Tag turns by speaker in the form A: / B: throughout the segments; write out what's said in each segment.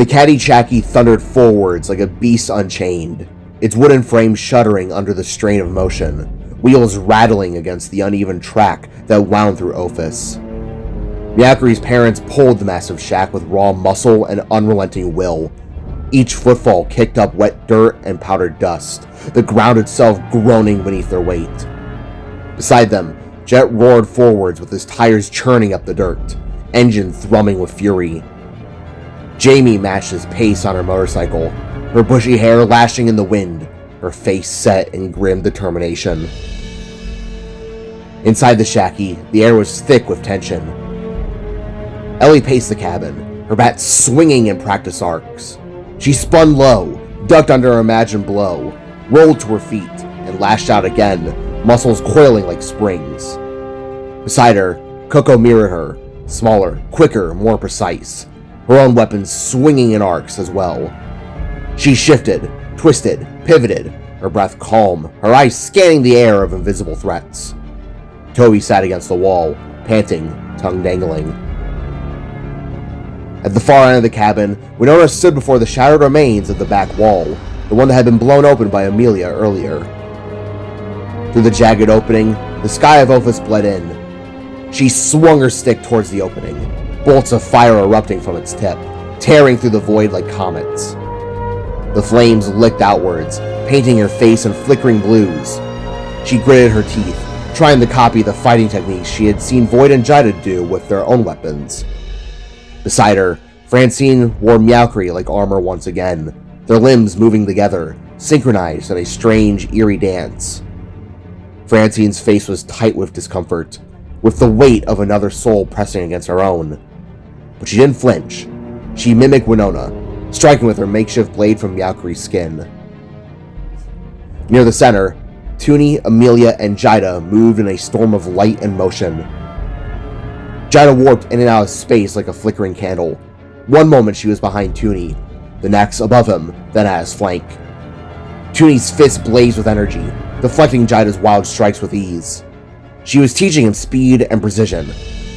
A: The Caddyshacky thundered forwards like a beast unchained, its wooden frame shuddering under the strain of motion, wheels rattling against the uneven track that wound through Ophis. Myakri's parents pulled the massive shack with raw muscle and unrelenting will. Each footfall kicked up wet dirt and powdered dust, the ground itself groaning beneath their weight. Beside them, Jet roared forwards with his tires churning up the dirt, engine thrumming with fury. Jamie matched his pace on her motorcycle, her bushy hair lashing in the wind, her face set in grim determination. Inside the shacky, the air was thick with tension. Ellie paced the cabin, her bat swinging in practice arcs. She spun low, ducked under her imagined blow, rolled to her feet, and lashed out again, muscles coiling like springs. Beside her, Coco mirrored her, smaller, quicker, more precise, her own weapons swinging in arcs as well. She shifted, twisted, pivoted, her breath calm, her eyes scanning the air of invisible threats. Toby sat against the wall, panting, tongue dangling. At the far end of the cabin, Winona stood before the shattered remains of the back wall, the one that had been blown open by Amelia earlier. Through the jagged opening, the sky of Ophis bled in. She swung her stick towards the opening, bolts of fire erupting from its tip, tearing through the void like comets. The flames licked outwards, painting her face in flickering blues. She gritted her teeth, trying to copy the fighting techniques she had seen Voyd and Jaida do with their own weapons. Beside her, Francine wore Myakri like armor once again, their limbs moving together, synchronized in a strange, eerie dance. Francine's face was tight with discomfort, with the weight of another soul pressing against her own. But she didn't flinch. She mimicked Winona, striking with her makeshift blade from Myakri's skin. Near the center, Toonie, Amelia, and Jaida moved in a storm of light and motion. Jaida warped in and out of space like a flickering candle. One moment she was behind Toonie, the next above him, then at his flank. Toonie's fists blazed with energy, deflecting Jaida's wild strikes with ease. She was teaching him speed and precision,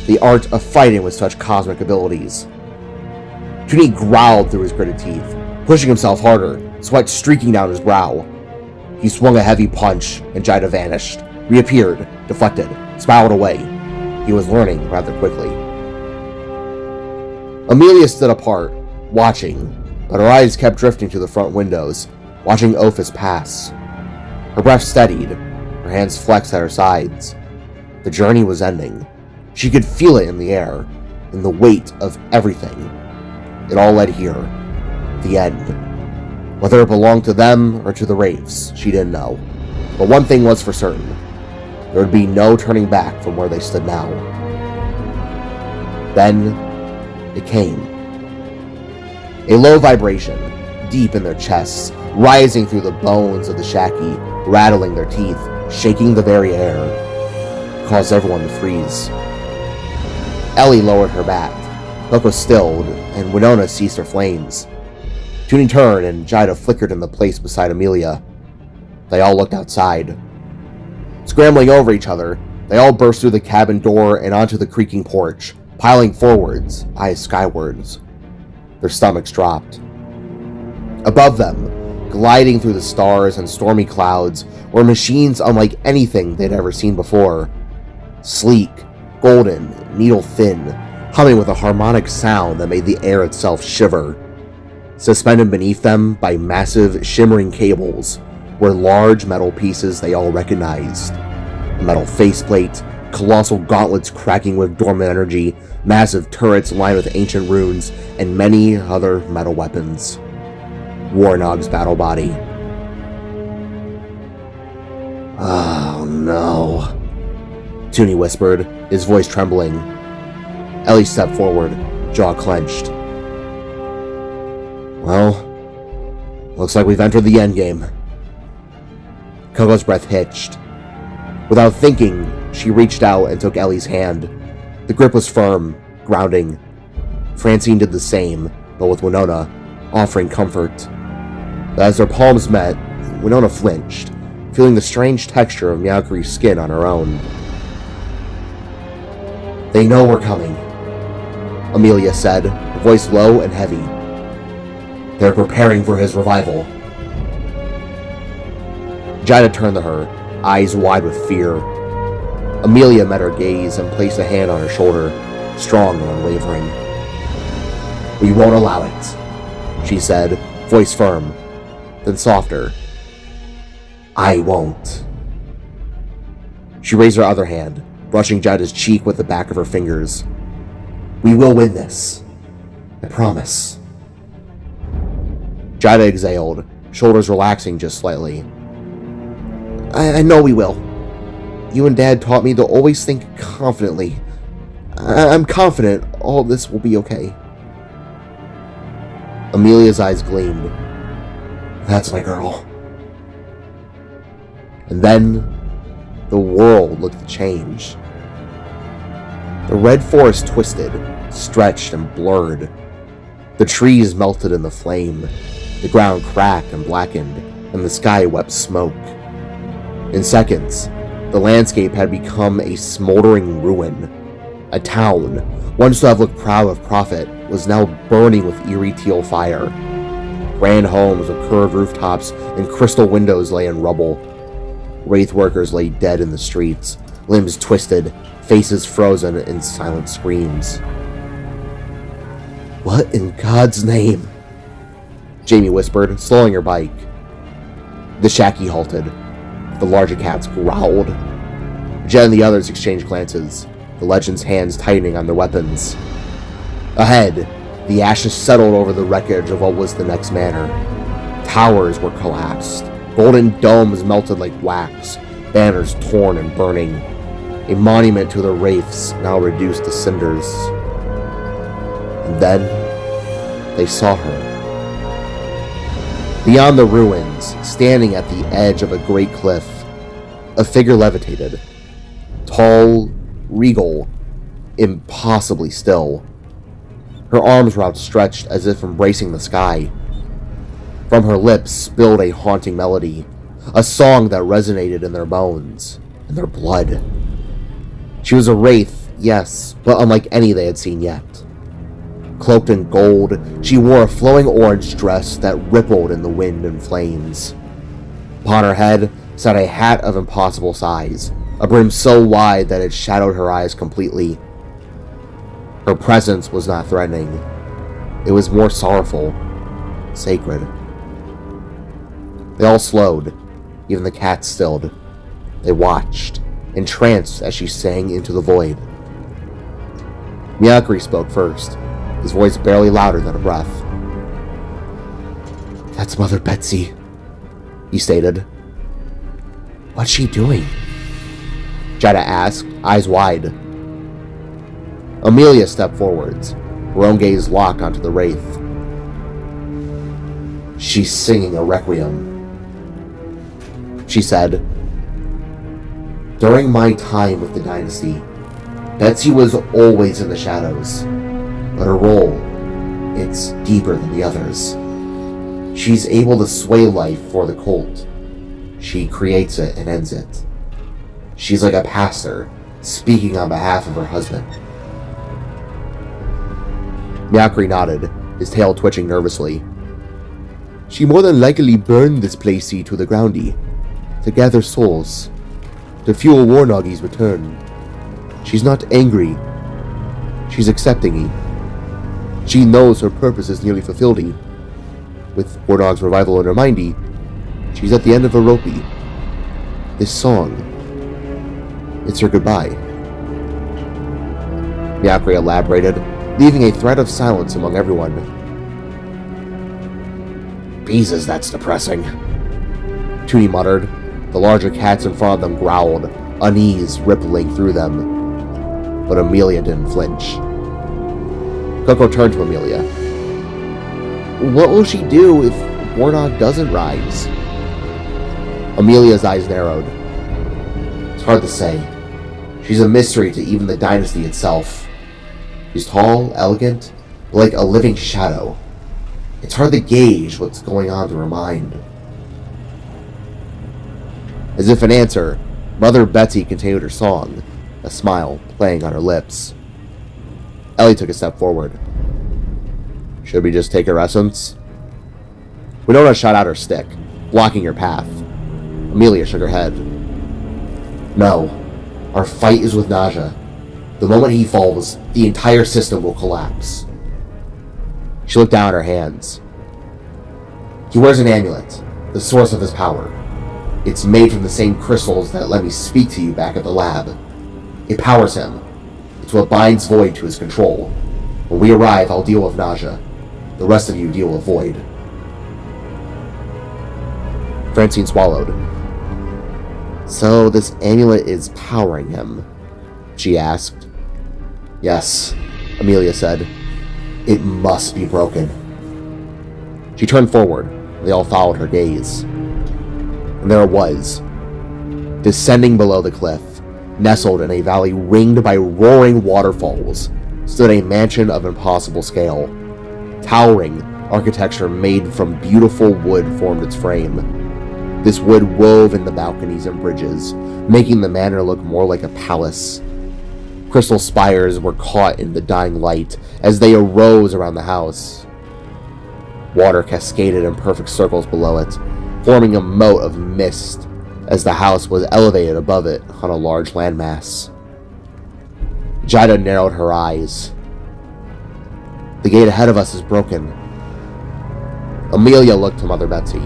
A: the art of fighting with such cosmic abilities. Toonie growled through his gritted teeth, pushing himself harder, sweat streaking down his brow. He swung a heavy punch, and Jaida vanished, reappeared, deflected, spiraled away. He was learning rather quickly. Amelia stood apart, watching, but her eyes kept drifting to the front windows, watching Ophis pass. Her breath steadied, her hands flexed at her sides. The journey was ending. She could feel it in the air, in the weight of everything. It all led here. The end. Whether it belonged to them or to the WRAITHS, she didn't know. But one thing was for certain. There would be no turning back from where they stood now. Then, it came. A low vibration, deep in their chests, rising through the bones of the shacky, rattling their teeth, shaking the very air, caused everyone to freeze. Ellie lowered her bat. Coco stilled, and Winona ceased her flames. Toonie turned, and Jaida flickered in the place beside Amelia. They all looked outside. Scrambling over each other, they all burst through the cabin door and onto the creaking porch, piling forwards, eyes skywards. Their stomachs dropped. Above them, gliding through the stars and stormy clouds, were machines unlike anything they'd ever seen before. Sleek, golden, needle-thin, humming with a harmonic sound that made the air itself shiver. Suspended beneath them by massive, shimmering cables were large metal pieces they all recognized. A metal faceplate, colossal gauntlets cracking with dormant energy, massive turrets lined with ancient runes, and many other metal weapons. Warnog's battle body. Oh no, Toonie whispered, his voice trembling. Ellie stepped forward, jaw clenched. Well, looks like we've entered the endgame. Coco's breath hitched. Without thinking, she reached out and took Ellie's hand. The grip was firm, grounding. Francine did the same, but with Winona, offering comfort. But as their palms met, Winona flinched, feeling the strange texture of Myakri's skin on her own. They know we're coming, Amelia said, her voice low and heavy. They're preparing for his revival. Jaida turned to her, eyes wide with fear. Amelia met her gaze and placed a hand on her shoulder, strong and unwavering. "We won't allow it," she said, voice firm, then softer. "I won't." She raised her other hand, brushing Jaida's cheek with the back of her fingers. "We will win this. I promise." Jaida exhaled, shoulders relaxing just slightly. I know we will. You and Dad taught me to always think confidently. I'm confident all this will be okay." Amelia's eyes gleamed. "That's my girl." And then, the world looked to change. The red forest twisted, stretched, and blurred. The trees melted in the flame, the ground cracked and blackened, and the sky wept smoke. In seconds, the landscape had become a smoldering ruin. A town, once to have looked proud of profit, was now burning with eerie teal fire. Grand homes with curved rooftops and crystal windows lay in rubble. Wraith workers lay dead in the streets, limbs twisted, faces frozen in silent screams. "What in God's name?" Jamie whispered, slowing her bike. The Shacky halted. The larger cats growled. Jen and the others exchanged glances, the legend's hands tightening on their weapons. Ahead, the ashes settled over the wreckage of what was the next manor. Towers were collapsed. Golden domes melted like wax, banners torn and burning. A monument to the wraiths now reduced to cinders. And then, they saw her. Beyond the ruins, standing at the edge of a great cliff, a figure levitated. Tall, regal, impossibly still. Her arms were outstretched as if embracing the sky. From her lips spilled a haunting melody, a song that resonated in their bones, in their blood. She was a wraith, yes, but unlike any they had seen yet. Cloaked in gold, she wore a flowing orange dress that rippled in the wind and flames. Upon her head sat a hat of impossible size, a brim so wide that it shadowed her eyes completely. Her presence was not threatening. It was more sorrowful, sacred. They all slowed, even the cats stilled. They watched, entranced as she sang into the void. Miyakri spoke first, his voice barely louder than a breath. "That's Mother Betsy," he stated. "What's she doing?" Jaida asked, eyes wide. Amelia stepped forwards, her own gaze locked onto the wraith. "She's singing a requiem," she said. "During my time with the dynasty, Betsy was always in the shadows, but her role, it's deeper than the others. She's able to sway life for the cult. She creates it and ends it. She's like a pastor, speaking on behalf of her husband." Miyakri nodded, his tail twitching nervously. "She more than likely burned this place to the groundy, to gather souls, to fuel Warnoggy's return. She's not angry. She's accepting. She knows her purpose is nearly fulfilled. With Warnogg's revival in her mindy, she's at the end of her rope. This song, it's her goodbye." Miyakri elaborated, leaving a thread of silence among everyone. "Jesus, that's depressing," Toonie muttered. The larger cats in front of them growled, unease rippling through them. But Amelia didn't flinch. Coco turned to Amelia. "What will she do if Warnog doesn't rise?" Amelia's eyes narrowed. "It's hard to say. She's a mystery to even the dynasty itself. She's tall, elegant, but like a living shadow. It's hard to gauge what's going on through her mind." As if in answer, Mother Betsy continued her song, a smile playing on her lips. Ellie took a step forward. "Should we just take her essence?" Winona shot out her stick, blocking her path. Amelia shook her head. No, our fight is with Naja. The moment he falls, the entire system will collapse. She looked down at her hands. He wears an amulet, the source of his power. It's made from the same crystals that let me speak to you back at the lab. It powers him. It's what binds Voyd to his control. When we arrive, I'll deal with Naja. The rest of you deal with Voyd. Francine swallowed. So this amulet is powering him? She asked. Yes, Amelia said. It must be broken. She turned forward. They all followed her gaze. And there it was. Descending below the cliff, nestled in a valley ringed by roaring waterfalls, stood a mansion of impossible scale. Towering architecture made from beautiful wood formed its frame. This wood wove in the balconies and bridges, making the manor look more like a palace. Crystal spires were caught in the dying light as they arose around the house. Water cascaded in perfect circles below it, forming a moat of mist as the house was elevated above it on a large landmass. Jaida narrowed her eyes. The gate ahead of us is broken. Amelia looked to Mother Betsy,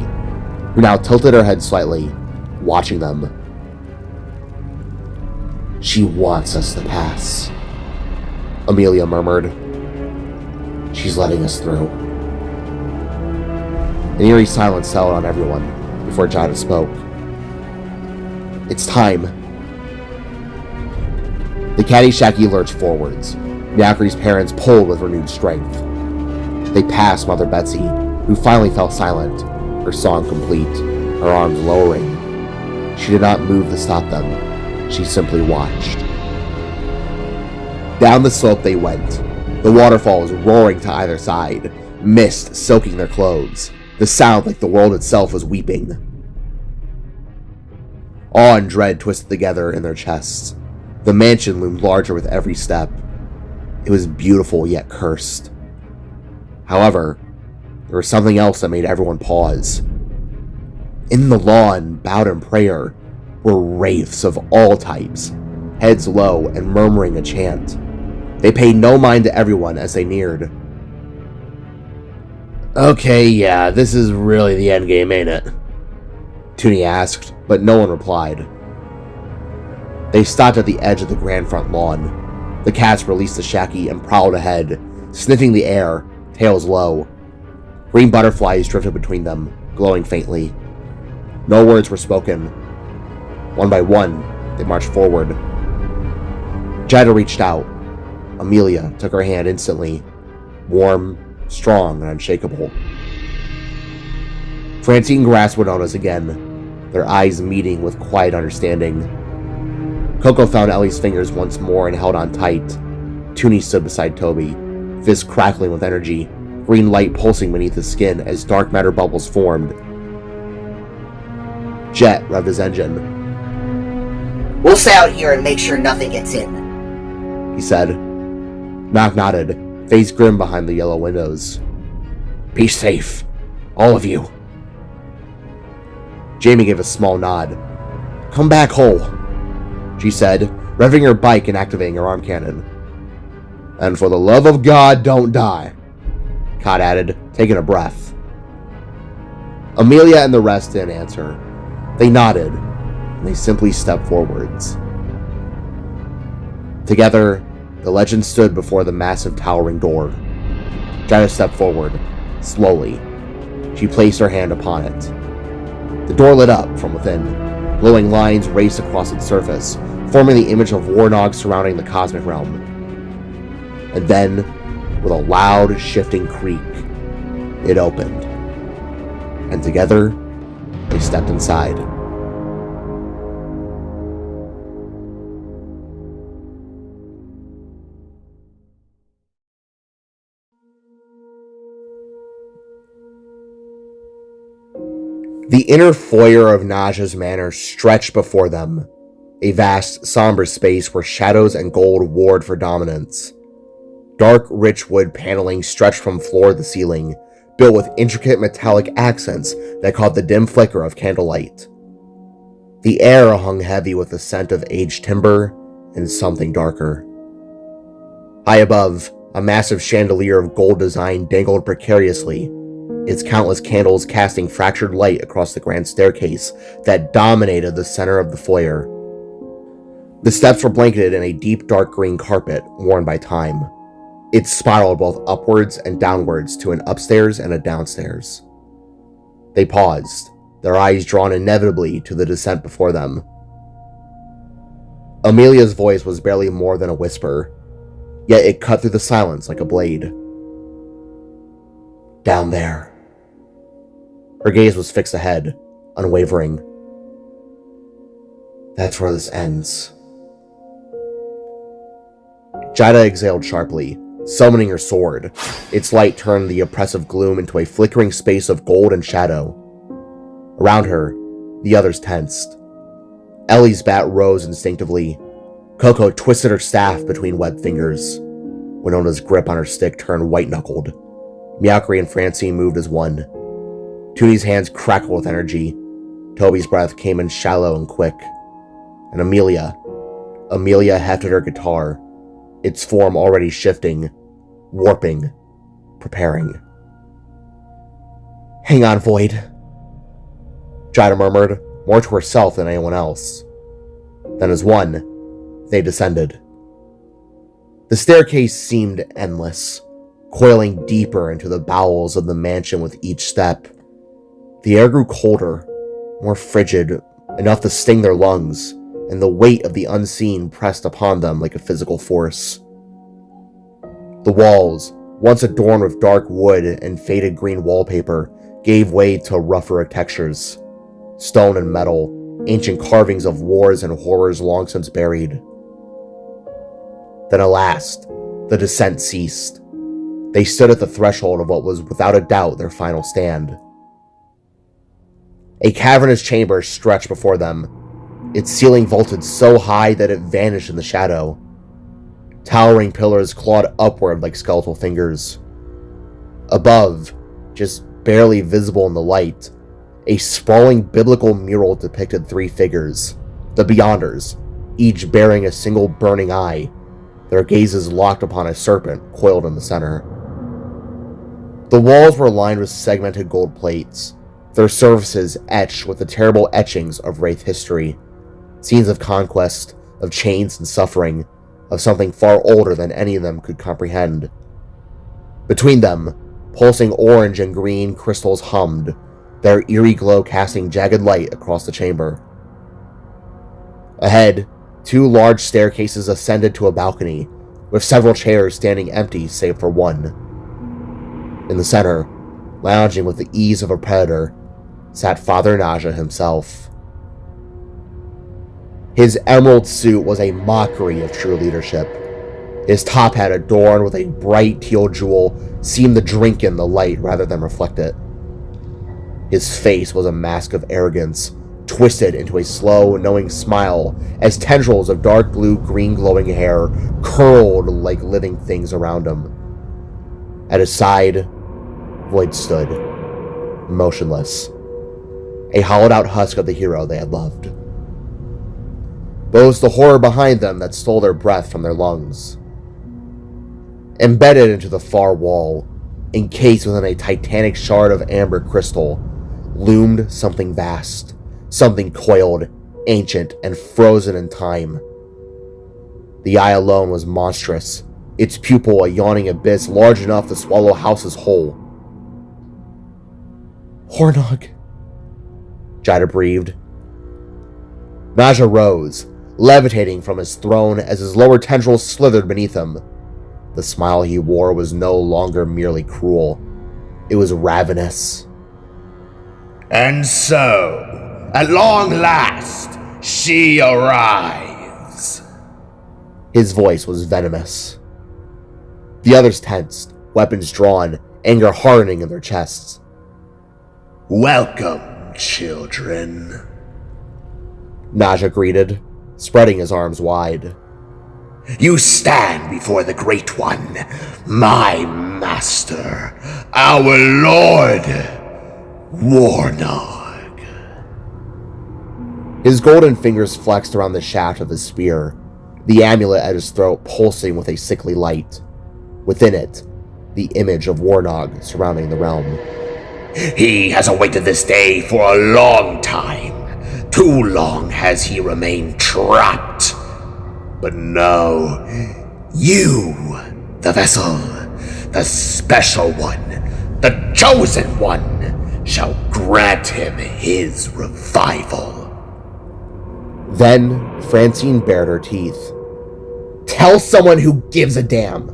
A: who now tilted her head slightly, watching them. She wants us to pass, Amelia murmured. She's letting us through. An eerie silence settled on everyone before Jaida spoke. It's time. The Caddyshacky lurched forwards. Yakri's parents pulled with renewed strength. They passed Mother Betsy, who finally fell silent, her song complete, her arms lowering. She did not move to stop them. She simply watched. Down the slope they went, the waterfalls roaring to either side, mist soaking their clothes, the sound like the world itself was weeping. Awe and dread twisted together in their chests. The mansion loomed larger with every step. It was beautiful yet cursed. However, there was something else that made everyone pause. In the lawn, bowed in prayer, were wraiths of all types, heads low and murmuring a chant. They paid no mind to everyone as they neared. Okay, yeah, this is really the endgame, ain't it? Toonie asked, but no one replied. They stopped at the edge of the grand front lawn. The cats released the shacky and prowled ahead, sniffing the air, tails low. Green butterflies drifted between them, glowing faintly. No words were spoken. One by one, they marched forward. Jaida reached out. Amelia took her hand instantly, warm, strong, and unshakable. Francine grasped Winona's again, their eyes meeting with quiet understanding. Coco found Ellie's fingers once more and held on tight. Toonie stood beside Toby, fists crackling with energy, green light pulsing beneath his skin as dark matter bubbles formed. Jet revved his engine.
B: We'll stay out here and make sure nothing gets in,
A: he said. Knock nodded, face grim behind the yellow windows. Be safe, all of you. Jamie gave a small nod. Come back whole, she said, revving her bike and activating her arm cannon. And for the love of God, don't die, Cod added, taking a breath. Amelia and the rest didn't answer. They nodded, and they simply stepped forwards. Together, the legend stood before the massive towering door. Jaida stepped forward, slowly. She placed her hand upon it. The door lit up from within. Glowing lines raced across its surface, forming the image of Warnog surrounding the cosmic realm. And then, with a loud, shifting creak, it opened. And together, they stepped inside. The inner foyer of Naja's manor stretched before them, a vast, somber space where shadows and gold warred for dominance. Dark, rich wood paneling stretched from floor to ceiling, built with intricate metallic accents that caught the dim flicker of candlelight. The air hung heavy with the scent of aged timber and something darker. High above, a massive chandelier of gold design dangled precariously, its countless candles casting fractured light across the grand staircase that dominated the center of the foyer. The steps were blanketed in a deep dark green carpet worn by time. It spiraled both upwards and downwards to an upstairs and a downstairs. They paused, their eyes drawn inevitably to the descent before them. Amelia's voice was barely more than a whisper, yet it cut through the silence like a blade. Down there. Her gaze was fixed ahead, unwavering. That's where this ends. Jaida exhaled sharply, summoning her sword. Its light turned the oppressive gloom into a flickering space of gold and shadow. Around her, the others tensed. Ellie's bat rose instinctively. Coco twisted her staff between webbed fingers. Winona's grip on her stick turned white-knuckled. Miakri and Francine moved as one. Tooney's hands crackled with energy. Toby's breath came in shallow and quick. And Amelia hefted her guitar, its form already shifting, warping, preparing. Hang on, Voyd, Jaida murmured, more to herself than anyone else. Then as one, they descended. The staircase seemed endless, coiling deeper into the bowels of the mansion with each step. The air grew colder, more frigid, enough to sting their lungs, and the weight of the unseen pressed upon them like a physical force. The walls, once adorned with dark wood and faded green wallpaper, gave way to rougher textures. Stone and metal, ancient carvings of wars and horrors long since buried. Then at last, the descent ceased. They stood at the threshold of what was without a doubt their final stand. A cavernous chamber stretched before them, its ceiling vaulted so high that it vanished in the shadow. Towering pillars clawed upward like skeletal fingers. Above, just barely visible in the light, a sprawling biblical mural depicted three figures, the Beyonders, each bearing a single burning eye, their gazes locked upon a serpent coiled in the center. The walls were lined with segmented gold plates, their surfaces etched with the terrible etchings of Wraith history, scenes of conquest, of chains and suffering, of something far older than any of them could comprehend. Between them, pulsing orange and green crystals hummed, their eerie glow casting jagged light across the chamber. Ahead, two large staircases ascended to a balcony, with several chairs standing empty save for one. In the center, lounging with the ease of a predator, sat Father Naja himself. His emerald suit was a mockery of true leadership. His top hat, adorned with a bright teal jewel, seemed to drink in the light rather than reflect it. His face was a mask of arrogance, twisted into a slow, knowing smile as tendrils of dark blue-green glowing hair curled like living things around him. At his side, Voyd stood, motionless, a hollowed-out husk of the hero they had loved. But it was the horror behind them that stole their breath from their lungs. Embedded into the far wall, encased within a titanic shard of amber crystal, loomed something vast, something coiled, ancient, and frozen in time. The eye alone was monstrous, its pupil a yawning abyss large enough to swallow houses whole. Hornog, Jaida breathed. Naja rose, levitating from his throne as his lower tendrils slithered beneath him. The smile he wore was no longer merely cruel. It was ravenous.
C: And so, at long last, she arrives.
A: His voice was venomous. The others tensed, weapons drawn, anger hardening in their chests.
C: Welcome, children,
A: Naja greeted, spreading his arms wide.
C: You stand before the Great One, my master. our Lord Warnog.
A: His golden fingers flexed around the shaft of his spear, the amulet at his throat pulsing with a sickly light. Within it, the image of Warnog surrounding the realm.
C: He has awaited this day for a long time. Too long has he remained trapped. But now, you, the vessel, the special one, the chosen one, shall grant him his revival.
A: Then Francine bared her teeth. Tell someone who gives a damn.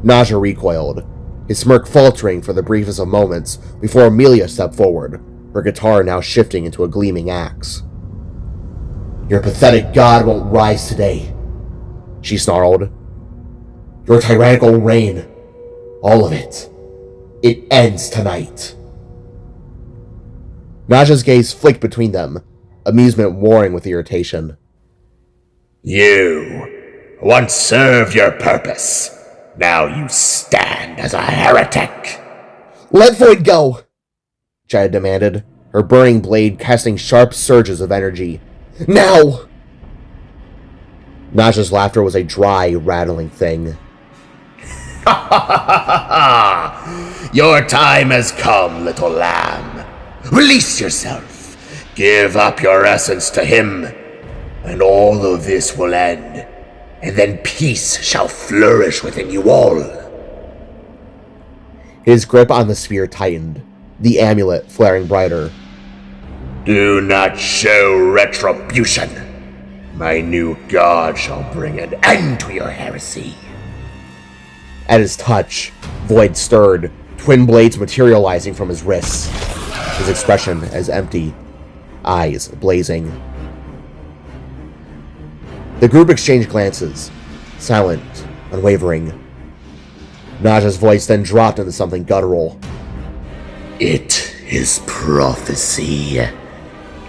A: Naja recoiled, his smirk faltering for the briefest of moments before Amelia stepped forward, her guitar now shifting into a gleaming axe. Your pathetic god won't rise today, she snarled. Your tyrannical reign, all of it, it ends tonight. Naja's gaze flicked between them, amusement warring with irritation.
C: You once served your purpose. Now you stand as a heretic.
A: Let Voyd go, Jaida demanded, her burning blade casting sharp surges of energy. Now! Naja's laughter was a dry, rattling thing.
C: Your time has come, little lamb. Release yourself. Give up your essence to him, and all of this will end, and then peace shall flourish within you all.
A: His grip on the spear tightened, the amulet flaring brighter.
C: Do not show retribution. My new god shall bring an end to your heresy.
A: At his touch, Voyd stirred, twin blades materializing from his wrists, his expression as empty, eyes blazing. The group exchanged glances, silent, unwavering. Naja's voice then dropped into something guttural.
C: It is prophecy.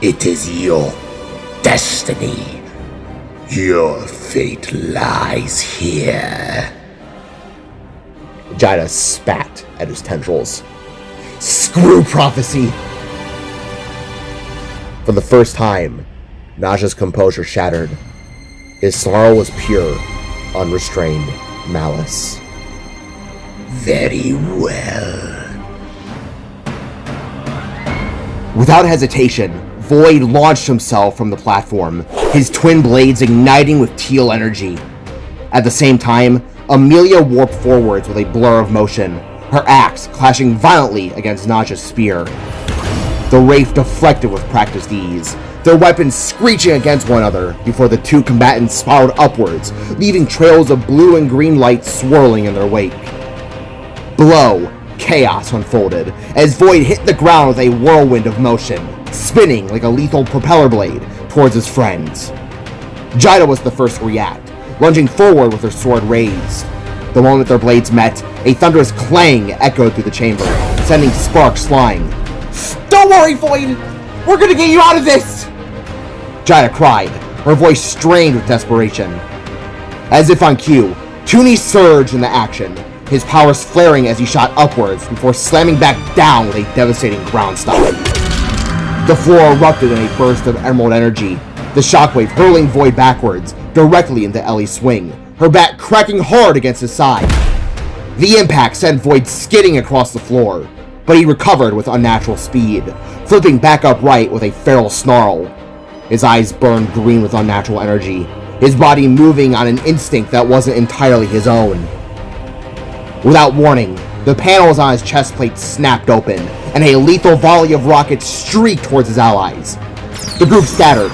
C: It is your destiny. Your fate lies here.
A: Jaidas spat at his tendrils. Screw prophecy! For the first time, Naja's composure shattered. His snarl was pure, unrestrained malice.
C: Very well.
A: Without hesitation, Voyd launched himself from the platform, his twin blades igniting with teal energy. At the same time, Amelia warped forwards with a blur of motion, her axe clashing violently against Naja's spear. The Wraith deflected with practiced ease, their weapons screeching against one another before the two combatants spiraled upwards, leaving trails of blue and green light swirling in their wake. Below, chaos unfolded as Voyd hit the ground with a whirlwind of motion, spinning like a lethal propeller blade towards his friends. Jaida was the first to react, lunging forward with her sword raised. The moment their blades met, a thunderous clang echoed through the chamber, sending sparks flying. Don't worry, Voyd! We're gonna get you out of this! Jaida cried, her voice strained with desperation. As if on cue, Tooney surged into action, his powers flaring as he shot upwards before slamming back down with a devastating ground stomp. The floor erupted in a burst of emerald energy, the shockwave hurling Voyd backwards, directly into Ellie's swing, her back cracking hard against his side. The impact sent Voyd skidding across the floor, but he recovered with unnatural speed, flipping back upright with a feral snarl. His eyes burned green with unnatural energy, his body moving on an instinct that wasn't entirely his own. Without warning, the panels on his chest plate snapped open, and a lethal volley of rockets streaked towards his allies. The group scattered,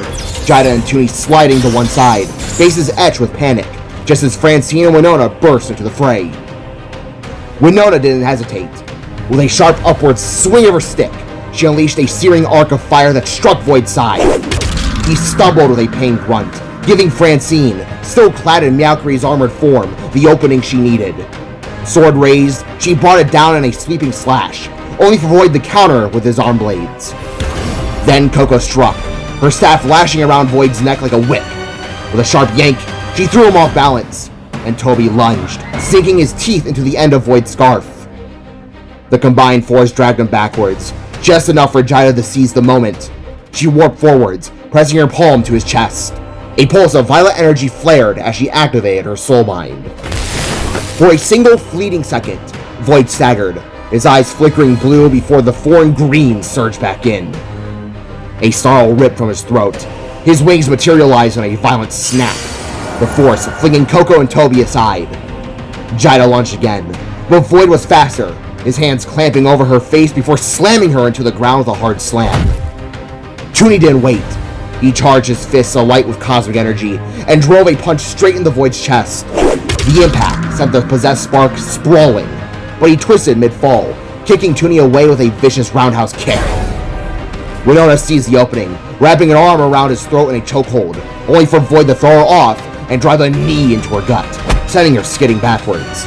A: Jaida and Tooney sliding to one side, faces etched with panic, just as Francine and Winona burst into the fray. Winona didn't hesitate. With a sharp upward swing of her stick, she unleashed a searing arc of fire that struck Voyd's side. He stumbled with a pained grunt, giving Francine, still clad in Meowcree's armored form, the opening she needed. Sword raised, she brought it down in a sweeping slash, only for Voyd to counter with his arm blades. Then Coco struck, her staff lashing around Voyd's neck like a whip. With a sharp yank, she threw him off balance, and Toby lunged, sinking his teeth into the end of Voyd's scarf. The combined force dragged him backwards, just enough for Jaida to seize the moment. She warped forwards, pressing her palm to his chest. A pulse of violent energy flared as she activated her soul mind. For a single fleeting second, Voyd staggered, his eyes flickering blue before the foreign green surged back in. A snarl ripped from his throat. His wings materialized in a violent snap, the force flinging Coco and Toby aside. Jaida lunged again, but Voyd was faster, his hands clamping over her face before slamming her into the ground with a hard slam. Toonie didn't wait. He charged his fists alight with cosmic energy and drove a punch straight into Voyd's chest. The impact sent the possessed spark sprawling, but he twisted mid-fall, kicking Toonie away with a vicious roundhouse kick. Winona seized the opening, wrapping an arm around his throat in a chokehold, only for Voyd to throw her off and drive a knee into her gut, sending her skidding backwards.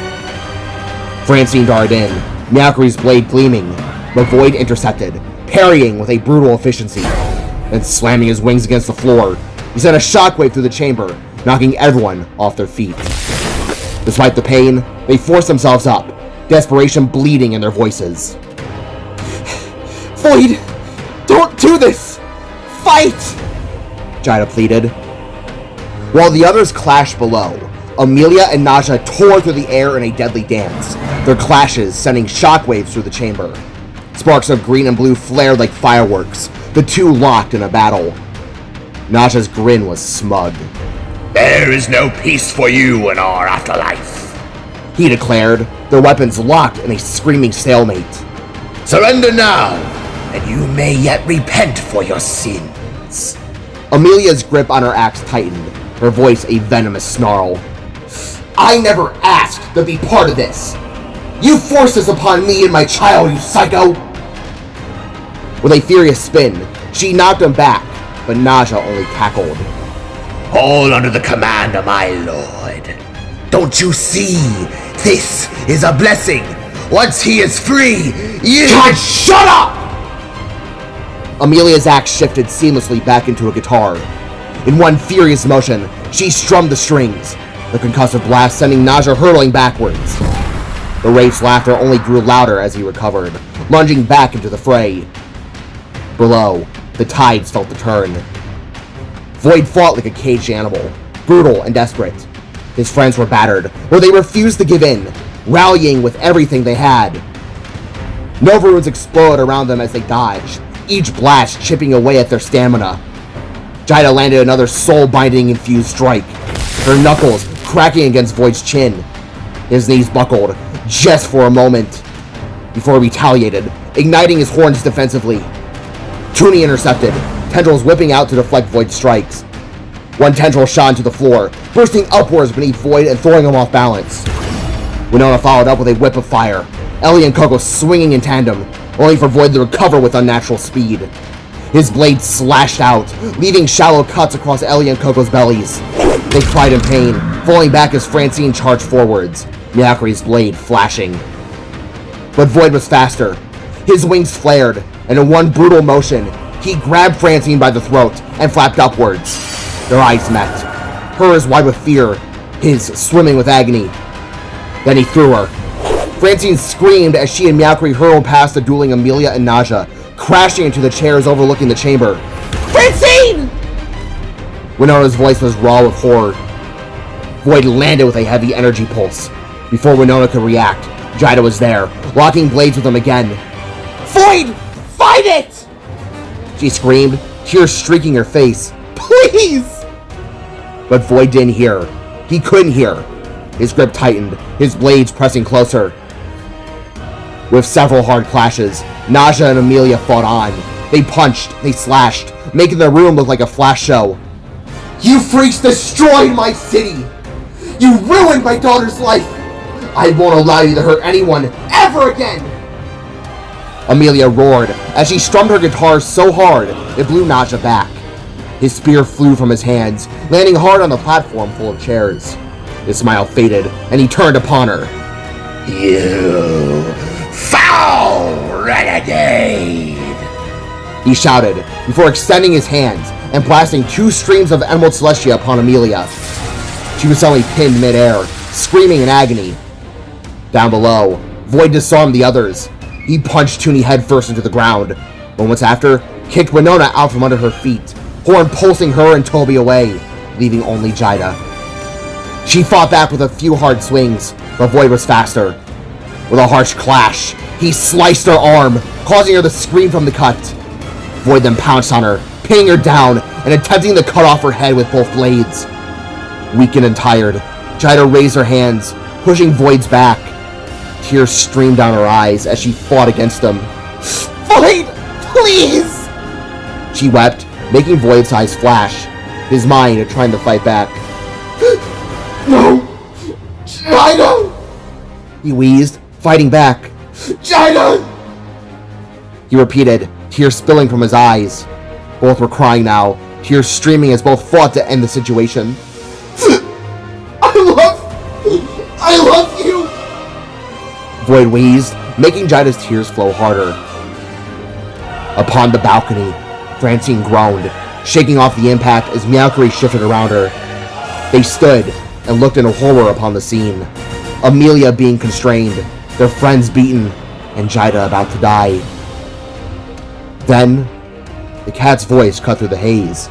A: Francine darted in, Miakri's blade gleaming, but Voyd intercepted, parrying with a brutal efficiency. Then slamming his wings against the floor, he sent a shockwave through the chamber, knocking everyone off their feet. Despite the pain, they forced themselves up, desperation bleeding in their voices. Voyd! Don't do this! Fight! Jaida pleaded. While the others clashed below, Amelia and Naja tore through the air in a deadly dance, their clashes sending shockwaves through the chamber. Sparks of green and blue flared like fireworks, the two locked in a battle. Naja's grin was smug.
C: There is no peace for you in our afterlife,
A: he declared, their weapons locked in a screaming stalemate.
C: Surrender now, and you may yet repent for your sins.
A: Amelia's grip on her axe tightened, her voice a venomous snarl. I never asked to be part of this! You forced this upon me and my child, you psycho! With a furious spin, she knocked him back, but Naja only cackled.
C: All under the command of my lord. Don't you see? This is a blessing. Once he is free, you—
A: God, shut up! Amelia's axe shifted seamlessly back into a guitar. In one furious motion, she strummed the strings, the concussive blast sending Naja hurtling backwards. The Wraith's laughter only grew louder as he recovered, lunging back into the fray. Below, the tides felt the turn. Voyd fought like a caged animal, brutal and desperate. His friends were battered, but they refused to give in, rallying with everything they had. Nova runes exploded around them as they dodged, each blast chipping away at their stamina. Jaida landed another soul-binding infused strike, her knuckles cracking against Voyd's chin. His knees buckled, just for a moment, before he retaliated, igniting his horns defensively. Toonie intercepted, tendrils whipping out to deflect Voyd's strikes. One tendril shot into the floor, bursting upwards beneath Voyd and throwing him off balance. Winona followed up with a whip of fire, Ellie and Coco swinging in tandem, only for Voyd to recover with unnatural speed. His blade slashed out, leaving shallow cuts across Ellie and Coco's bellies. They cried in pain, falling back as Francine charged forwards, Miakri's blade flashing. But Voyd was faster. His wings flared, and in one brutal motion, he grabbed Francine by the throat and flapped upwards. Their eyes met, hers wide with fear, his swimming with agony. Then he threw her. Francine screamed as she and Miakri hurled past the dueling Amelia and Naja, crashing into the chairs overlooking the chamber. Francine! Winona's voice was raw with horror. Voyd landed with a heavy energy pulse. Before Winona could react, Jaida was there, locking blades with him again. Voyd! Fight it! She screamed, tears streaking her face. Please! But Voyd didn't hear. He couldn't hear. His grip tightened, his blades pressing closer. With several hard clashes, Naja and Amelia fought on. They punched, they slashed, making the room look like a flash show. You freaks destroyed my city! You ruined my daughter's life! I won't allow you to hurt anyone ever again! Amelia roared as she strummed her guitar so hard it blew Naja back. His spear flew from his hands, landing hard on the platform full of chairs. His smile faded, and he turned upon her.
C: You foul renegade!
A: He shouted, before extending his hands and blasting two streams of Emerald Celestia upon Amelia. She was suddenly pinned midair, screaming in agony. Down below, Voyd disarmed the others. He punched Toonie headfirst into the ground. Moments after, kicked Winona out from under her feet, horn pulsing her and Toby away, leaving only Jaida. She fought back with a few hard swings, but Voyd was faster. With a harsh clash, he sliced her arm, causing her to scream from the cut. Voyd then pounced on her, pinning her down and attempting to cut off her head with both blades. Weakened and tired, Jaida raised her hands, pushing Voyd's back. Tears streamed down her eyes as she fought against him. "Voyd, please!" She wept, making Voyd's eyes flash, his mind trying to fight back. "No! Jaida!" he wheezed, fighting back. "Jaida!" he repeated, tears spilling from his eyes. Both were crying now, tears streaming as both fought to end the situation. I love you! Voyd wheezed, making Jaida's tears flow harder. Upon the balcony, Francine groaned, shaking off the impact as Meowcary shifted around her. They stood and looked in horror upon the scene. Amelia being constrained, their friends beaten, and Jaida about to die. Then, the cat's voice cut through the haze.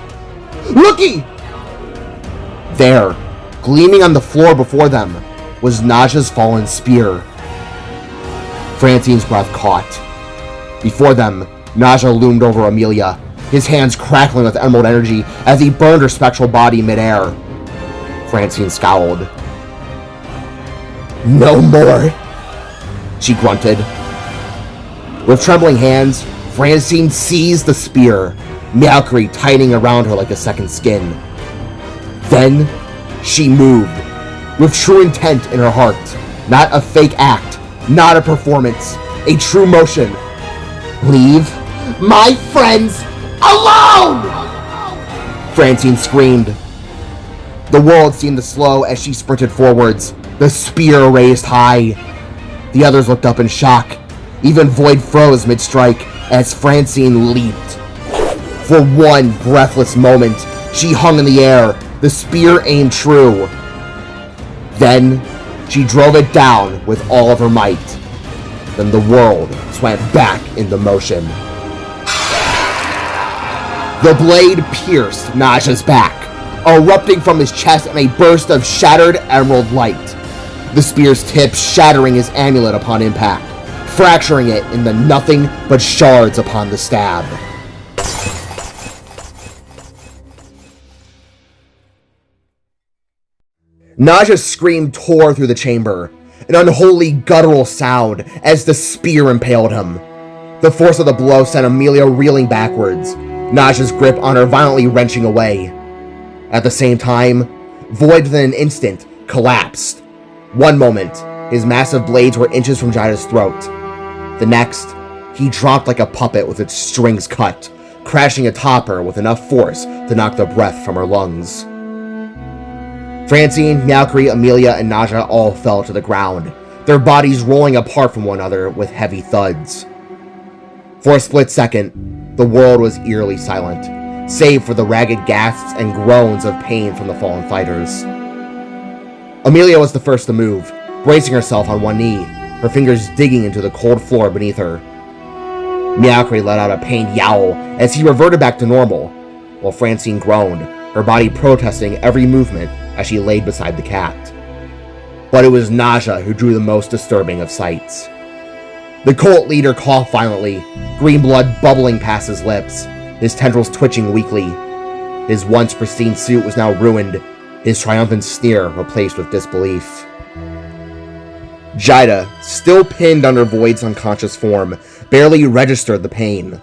A: "Looky!" There, gleaming on the floor before them, was Naja's fallen spear. Francine's breath caught. Before them, Naja loomed over Amelia, his hands crackling with emerald energy as he burned her spectral body midair. Francine scowled. "No more," she grunted. With trembling hands, Francine seized the spear, Meowcary tightening around her like a second skin. Then, she moved, with true intent in her heart. Not a fake act, not a performance, a true motion. "Leave my friends alone!" Francine screamed. The world seemed to slow as she sprinted forwards, the spear raised high. The others looked up in shock. Even Voyd froze mid-strike as Francine leaped. For one breathless moment, she hung in the air, the spear aimed true. Then, she drove it down with all of her might. Then the world swam back into motion. The blade pierced Naja's back, erupting from his chest in a burst of shattered emerald light. The spear's tip shattering his amulet upon impact, fracturing it into nothing but shards upon the stab. Naja's scream tore through the chamber, an unholy guttural sound as the spear impaled him. The force of the blow sent Amelia reeling backwards, Naja's grip on her violently wrenching away. At the same time, Voyd within an instant collapsed. One moment, his massive blades were inches from Jaida's throat. The next, he dropped like a puppet with its strings cut, crashing atop her with enough force to knock the breath from her lungs. Francine, Meowcary, Amelia, and Naja all fell to the ground, their bodies rolling apart from one another with heavy thuds. For a split second, the world was eerily silent, save for the ragged gasps and groans of pain from the fallen fighters. Amelia was the first to move, bracing herself on one knee, her fingers digging into the cold floor beneath her. Meowcary let out a pained yowl as he reverted back to normal, while Francine groaned, her body protesting every movement as she laid beside the cat. But it was Naja who drew the most disturbing of sights. The cult leader coughed violently, green blood bubbling past his lips, his tendrils twitching weakly. His once pristine suit was now ruined, his triumphant sneer replaced with disbelief. Jaida, still pinned under Voyd's unconscious form, barely registered the pain.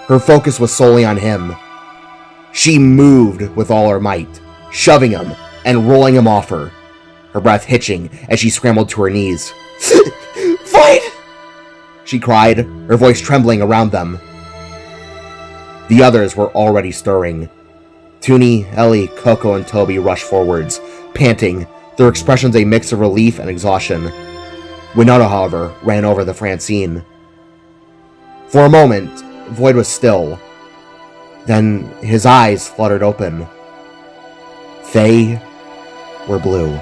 A: Her focus was solely on him. She moved with all her might, shoving him and rolling him off her breath hitching as she scrambled to her knees. "Voyd!" she cried, her voice trembling around them. The others were already stirring. Toonie, Ellie, Coco, and Toby rushed forwards, panting, their expressions a mix of relief and exhaustion. Winona, however, ran over to Francine. For a moment, Voyd was still. Then his eyes fluttered open. They were blue.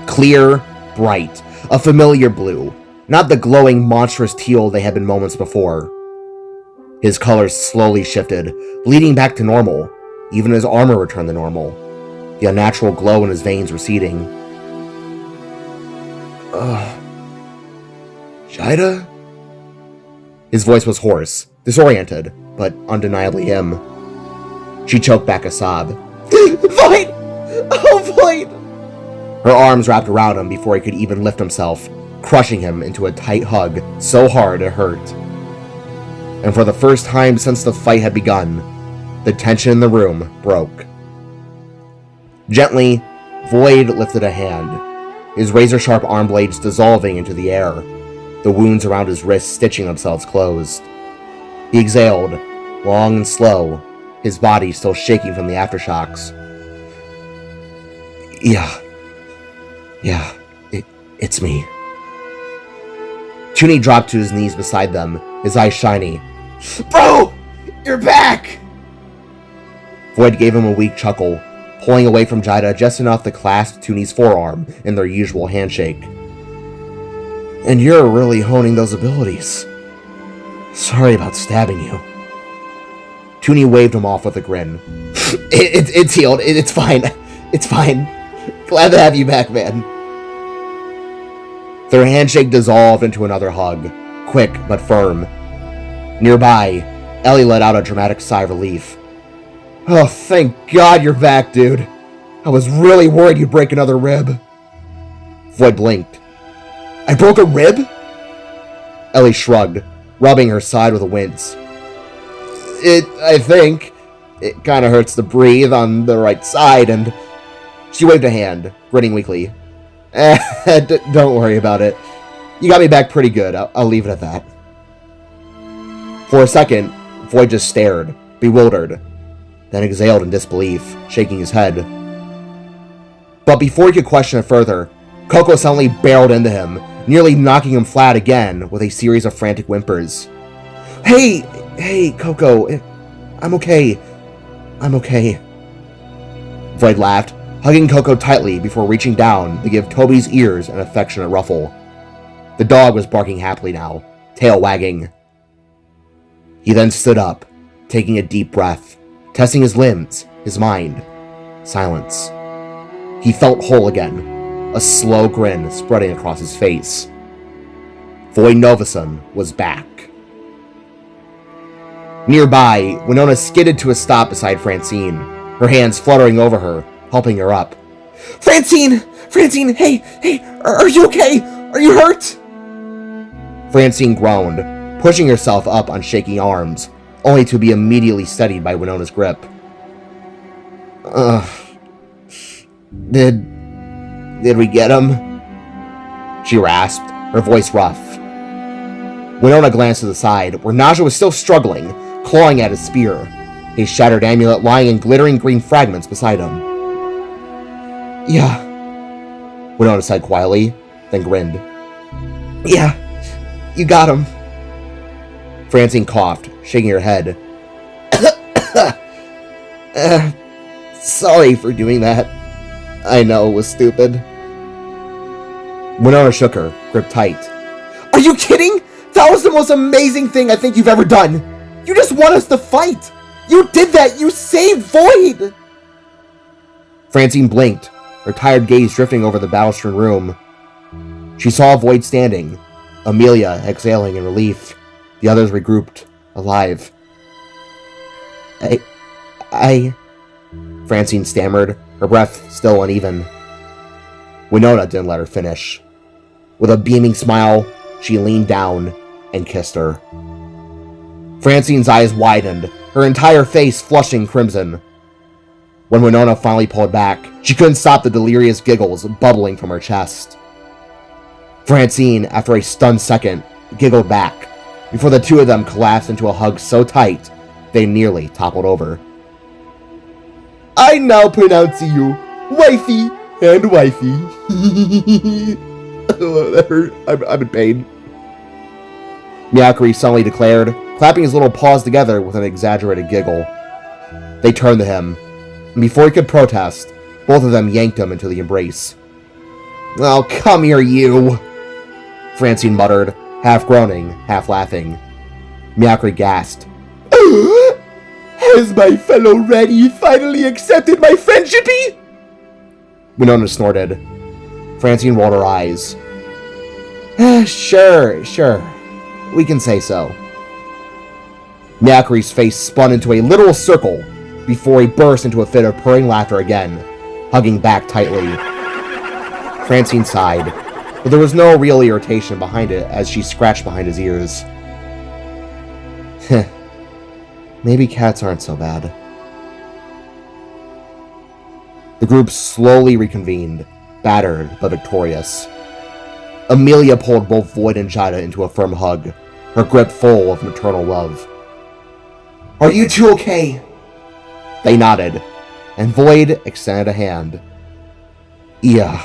A: Clear, bright, a familiar blue, not the glowing, monstrous teal they had been moments before. His color slowly shifted, bleeding back to normal. Even his armor returned to normal, the unnatural glow in his veins receding. Jaida? His voice was hoarse, disoriented, but undeniably him. She choked back a sob. Voyd! Oh, Voyd! Her arms wrapped around him before he could even lift himself, crushing him into a tight hug so hard it hurt. And for the first time since the fight had begun, the tension in the room broke. Gently, Voyd lifted a hand, his razor-sharp arm blades dissolving into the air, the wounds around his wrists stitching themselves closed. He exhaled, long and slow, his body still shaking from the aftershocks. Yeah, it's me. Toonie dropped to his knees beside them, his eyes shiny. Bro! You're back! Voyd gave him a weak chuckle, pulling away from Jaida just enough to clasp Toonie's forearm in their usual handshake. And you're really honing those abilities. Sorry about stabbing you. Toonie waved him off with a grin. It's healed. It's fine. It's fine. Glad to have you back, man. Their handshake dissolved into another hug, quick but firm. Nearby, Ellie let out a dramatic sigh of relief. Oh, thank God you're back, dude. I was really worried you'd break another rib. Voyd blinked. I broke a rib? Ellie shrugged, rubbing her side with a wince. I think. It kinda hurts to breathe on the right side, and... She waved a hand, grinning weakly. Don't worry about it. You got me back pretty good. I'll leave it at that. For a second, Voyd just stared, bewildered, then exhaled in disbelief, shaking his head. But before he could question it further, Coco suddenly barreled into him, nearly knocking him flat again with a series of frantic whimpers. Hey, Coco, I'm okay. Voyd laughed, hugging Coco tightly before reaching down to give Toby's ears an affectionate ruffle. The dog was barking happily now, tail wagging. He then stood up, taking a deep breath, testing his limbs, his mind. Silence. He felt whole again, a slow grin spreading across his face. Voyd Novison was back. Nearby, Winona skidded to a stop beside Francine, her hands fluttering over her, helping her up. Francine, hey, are you okay? Are you hurt? Francine groaned, pushing herself up on shaky arms, only to be immediately steadied by Winona's grip. Did we get him? She rasped, her voice rough. Winona glanced to the side, where Naja was still struggling, clawing at his spear, his shattered amulet lying in glittering green fragments beside him. Yeah, Winona said quietly, then grinned. Yeah, you got him. Francine coughed, shaking her head. Sorry for doing that. I know it was stupid. Winona shook her, gripped tight. Are you kidding? That was the most amazing thing I think you've ever done. You just want us to fight. You did that. You saved Voyd. Francine blinked, her tired gaze drifting over the battle-strewn room. She saw Voyd standing, Amelia exhaling in relief, the others regrouped, alive. I... Francine stammered, her breath still uneven. Winona didn't let her finish. With a beaming smile, she leaned down and kissed her. Francine's eyes widened, her entire face flushing crimson. When Winona finally pulled back, she couldn't stop the delirious giggles bubbling from her chest. Francine, after a stunned second, giggled back, before the two of them collapsed into a hug so tight, they nearly toppled over. I now pronounce you wifey and wifey. That hurt. I'm in pain. Miyakuri suddenly declared, clapping his little paws together with an exaggerated giggle. They turned to him, and before he could protest, both of them yanked him into the embrace. Oh, come here, you! Francine muttered, half groaning, half laughing. Miakri gasped. Has my fellow Reddy finally accepted my friendshipy? Winona snorted. Francine rolled her eyes. Sure. We can say so. Miakri's face spun into a literal circle before he burst into a fit of purring laughter again, hugging back tightly. Francine sighed, but there was no real irritation behind it as she scratched behind his ears. Maybe cats aren't so bad. The group slowly reconvened, battered but victorious. Amelia pulled both Voyd and Jaida into a firm hug, her grip full of maternal love. Are you two okay? They nodded, and Voyd extended a hand. Yeah,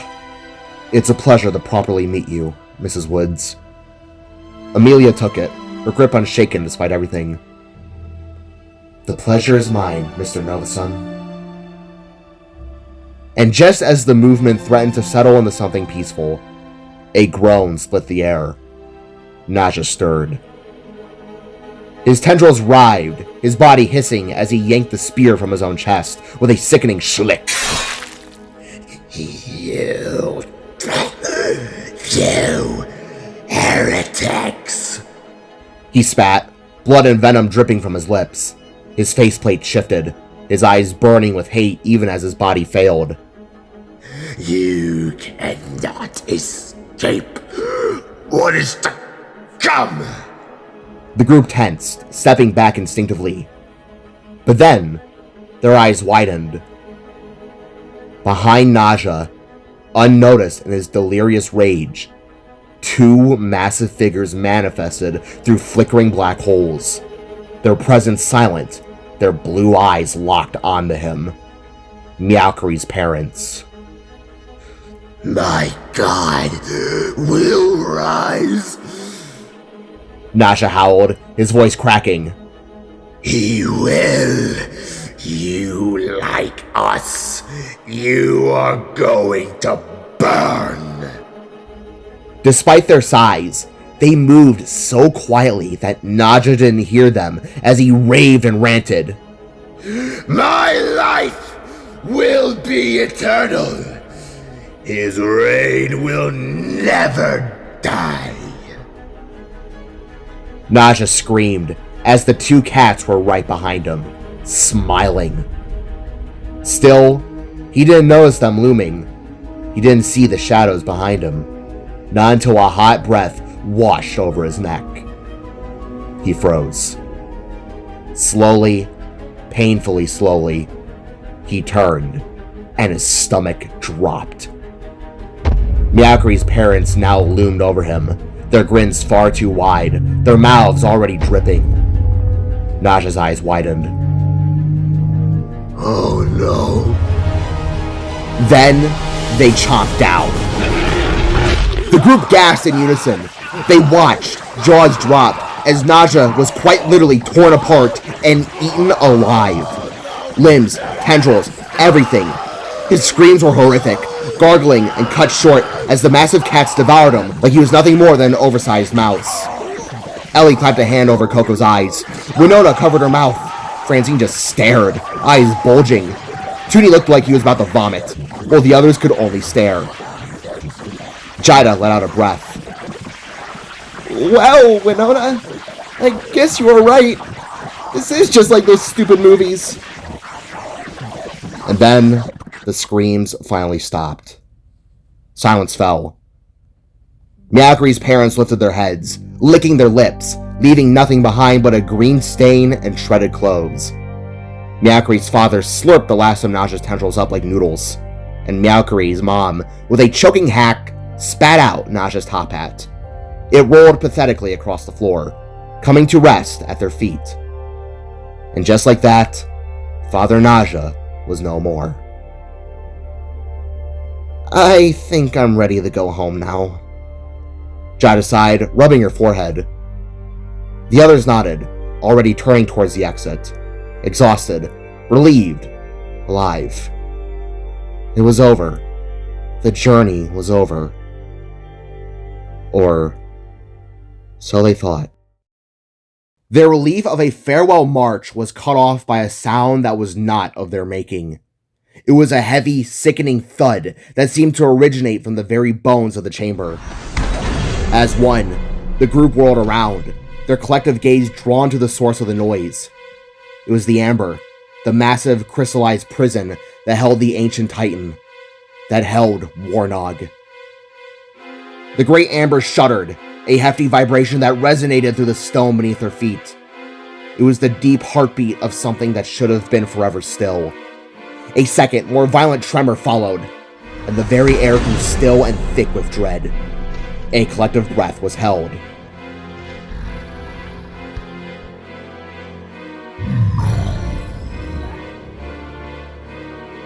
A: it's a pleasure to properly meet you, Mrs. Woods. Amelia took it, her grip unshaken despite everything. The pleasure is mine, Mr. Novason. And just as the movement threatened to settle into something peaceful, a groan split the air. Naja stirred. His tendrils writhed, his body hissing as he yanked the spear from his own chest with a sickening schlick.
C: You heretics!
A: He spat, blood and venom dripping from his lips. His faceplate shifted, his eyes burning with hate even as his body failed.
C: You cannot escape what is to come!
A: The group tensed, stepping back instinctively. But then, their eyes widened. Behind Naja, unnoticed in his delirious rage, two massive figures manifested through flickering black holes. Their presence silent, their blue eyes locked onto him. Miakri's parents.
C: My God will rise.
A: Naja howled, his voice cracking.
C: He will. You like us. You are going to burn.
A: Despite their size, they moved so quietly that Naja didn't hear them as he raved and ranted.
C: My life will be eternal. His reign will never die.
A: Naja screamed as the two cats were right behind him, smiling. Still, he didn't notice them looming. He didn't see the shadows behind him, not until a hot breath washed over his neck. He froze. Slowly, painfully slowly, he turned, and his stomach dropped. Miakri's parents now loomed over him, their grins far too wide, their mouths already dripping. Naja's eyes widened.
C: Oh no.
A: Then, they chomped down. The group gasped in unison. They watched, jaws dropped, as Naja was quite literally torn apart and eaten alive. Limbs, tendrils, everything. His screams were horrific, gargling and cut short as the massive cats devoured him like he was nothing more than an oversized mouse. Ellie clapped a hand over Coco's eyes. Winona covered her mouth. Francine just stared, eyes bulging. Toonie looked like he was about to vomit, while the others could only stare. Jaida let out a breath. Well, Winona, I guess you were right. This is just like those stupid movies. And then, the screams finally stopped. Silence fell. Miakri's parents lifted their heads, licking their lips, leaving nothing behind but a green stain and shredded clothes. Miakri's father slurped the last of Naja's tendrils up like noodles, and Miakri's mom, with a choking hack, spat out Naja's top hat. It rolled pathetically across the floor, coming to rest at their feet. And just like that, Father Naja was no more. I think I'm ready to go home now, Jaida sighed, rubbing her forehead. The others nodded, already turning towards the exit. Exhausted, relieved, alive. It was over. The journey was over. Or So they thought. Their relief of a farewell march was cut off by a sound that was not of their making. It was a heavy, sickening thud that seemed to originate from the very bones of the chamber. As one, the group whirled around, their collective gaze drawn to the source of the noise. It was the amber, the massive crystallized prison that held the ancient titan, that held Warnog. The great amber shuddered, a hefty vibration that resonated through the stone beneath their feet. It was the deep heartbeat of something that should have been forever still. A second, more violent tremor followed, and the very air grew still and thick with dread. A collective breath was held.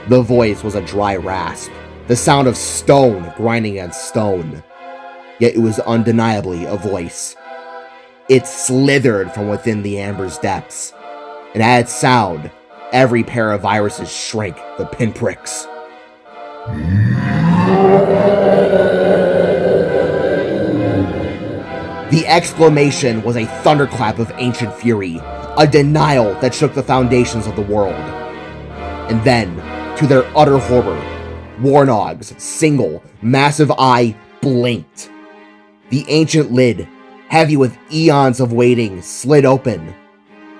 A: The voice was a dry rasp, the sound of stone grinding against stone. Yet it was undeniably a voice. It slithered from within the amber's depths, and at its sound, every pair of irises shrank the pinpricks. The exclamation was a thunderclap of ancient fury, a denial that shook the foundations of the world. And then, to their utter horror, Warnog's single, massive eye blinked. The ancient lid, heavy with eons of waiting, slid open.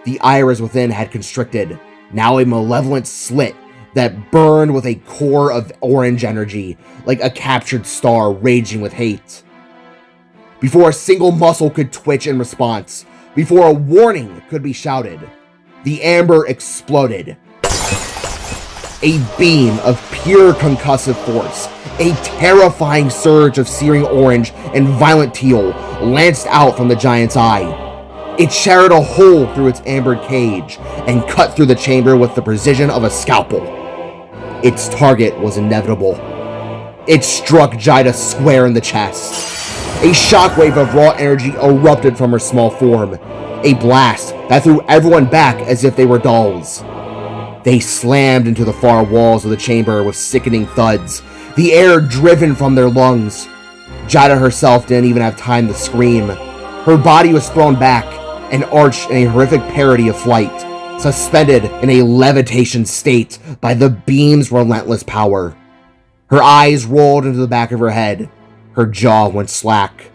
A: The iris within had constricted, now a malevolent slit that burned with a core of orange energy, like a captured star raging with hate. Before a single muscle could twitch in response, before a warning could be shouted, the amber exploded. A beam of pure concussive force, a terrifying surge of searing orange and violent teal lanced out from the giant's eye. It shattered a hole through its ambered cage and cut through the chamber with the precision of a scalpel. Its target was inevitable. It struck Jaida square in the chest. A shockwave of raw energy erupted from her small form, a blast that threw everyone back as if they were dolls. They slammed into the far walls of the chamber with sickening thuds, the air driven from their lungs. Jaida herself didn't even have time to scream. Her body was thrown back and arched in a horrific parody of flight, suspended in a levitation state by the beam's relentless power. Her eyes rolled into the back of her head. Her jaw went slack.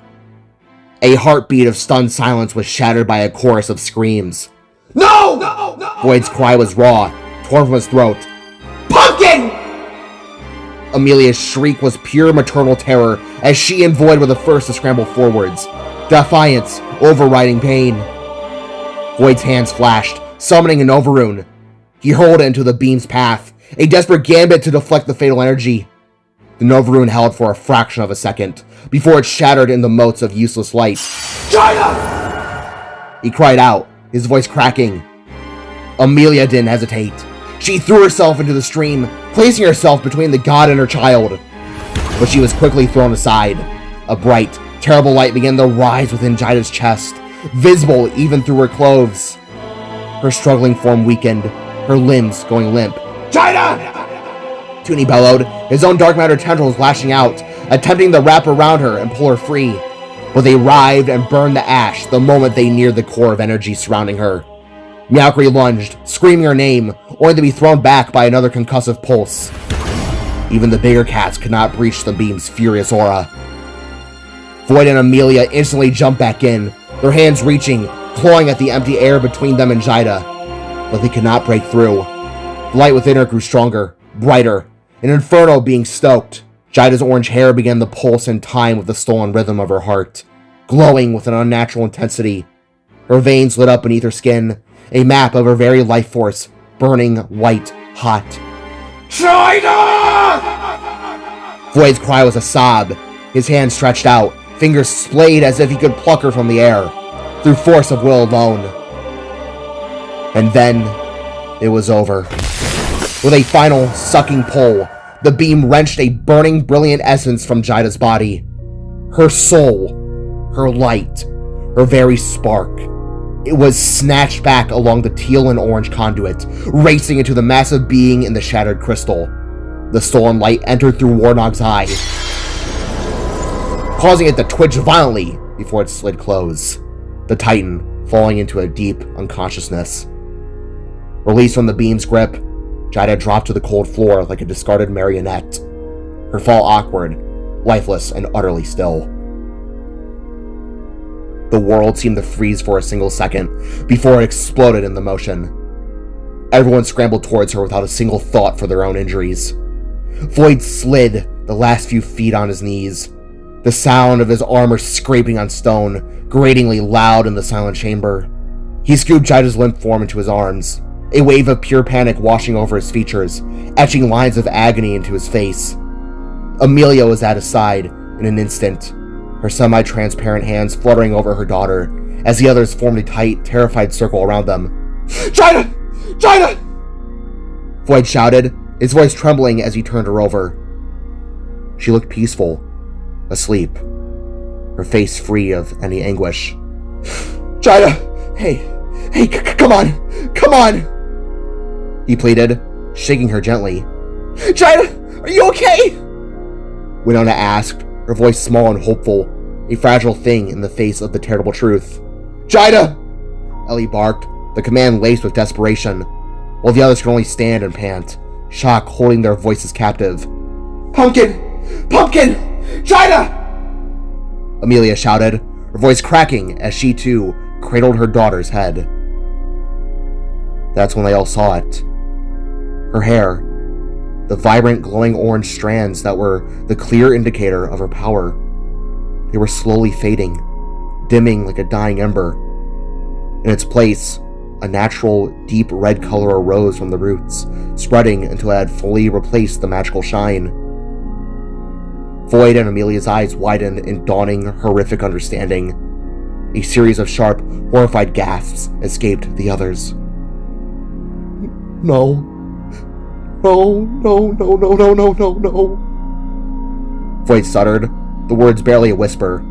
A: A heartbeat of stunned silence was shattered by a chorus of screams. No! No! No! Voyd's cry was raw, torn from his throat. Pumpkin! Amelia's shriek was pure maternal terror as she and Voyd were the first to scramble forwards. Defiance overriding pain. Voyd's hands flashed, summoning an Overrune. He hurled it into the beam's path, a desperate gambit to deflect the fatal energy. The Novarune held for a fraction of a second, before it shattered in the motes of useless light. Jaida! He cried out, his voice cracking. Amelia didn't hesitate. She threw herself into the stream, placing herself between the god and her child. But she was quickly thrown aside. A bright, terrible light began to rise within Jaida's chest, visible even through her clothes. Her struggling form weakened, her limbs going limp. Jaida! Toonie bellowed, his own dark matter tendrils lashing out, attempting to wrap around her and pull her free. But they writhed and burned the ash the moment they neared the core of energy surrounding her. Meowcree lunged, screaming her name, only to be thrown back by another concussive pulse. Even the bigger cats could not breach the beam's furious aura. Voyd and Amelia instantly jumped back in, their hands reaching, clawing at the empty air between them and Jaida. But they could not break through. The light within her grew stronger, brighter, an inferno being stoked. Jaida's orange hair began to pulse in time with the stolen rhythm of her heart, glowing with an unnatural intensity. Her veins lit up beneath her skin, a map of her very life force, burning white hot. Jaida! Voyd's cry was a sob, his hand stretched out, fingers splayed as if he could pluck her from the air, through force of will alone. And then, it was over. With a final, sucking pull, the beam wrenched a burning, brilliant essence from Jaida's body. Her soul, her light, her very spark. It was snatched back along the teal and orange conduit, racing into the massive being in the shattered crystal. The stolen light entered through Warnog's eye, causing it to twitch violently before it slid close, the Titan falling into a deep unconsciousness. Released from the beam's grip, Jaida dropped to the cold floor like a discarded marionette, her fall awkward, lifeless, and utterly still. The world seemed to freeze for a single second before it exploded in the motion. Everyone scrambled towards her without a single thought for their own injuries. Voyd slid the last few feet on his knees, the sound of his armor scraping on stone, gratingly loud in the silent chamber. He scooped Jaida's limp form into his arms, a wave of pure panic washing over his features, etching lines of agony into his face. Amelia was at his side in an instant, her semi-transparent hands fluttering over her daughter, as the others formed a tight, terrified circle around them. "Jaida! Jaida!" Voyd shouted, his voice trembling as he turned her over. She looked peaceful, asleep, her face free of any anguish. "Jaida! Hey, come on! He pleaded, shaking her gently. "Jaida, are you okay?" Winona asked, her voice small and hopeful, a fragile thing in the face of the terrible truth. "Jaida!" Ellie barked, the command laced with desperation, while the others could only stand and pant, shock holding their voices captive. Pumpkin! Jaida!" Amelia shouted, her voice cracking as she too cradled her daughter's head. That's when they all saw it. Her hair, the vibrant glowing orange strands that were the clear indicator of her power. They were slowly fading, dimming like a dying ember. In its place, a natural, deep red color arose from the roots, spreading until it had fully replaced the magical shine. Voyd and Amelia's eyes widened in dawning, horrific understanding. A series of sharp, horrified gasps escaped the others. No. Voyd stuttered, the words barely a whisper.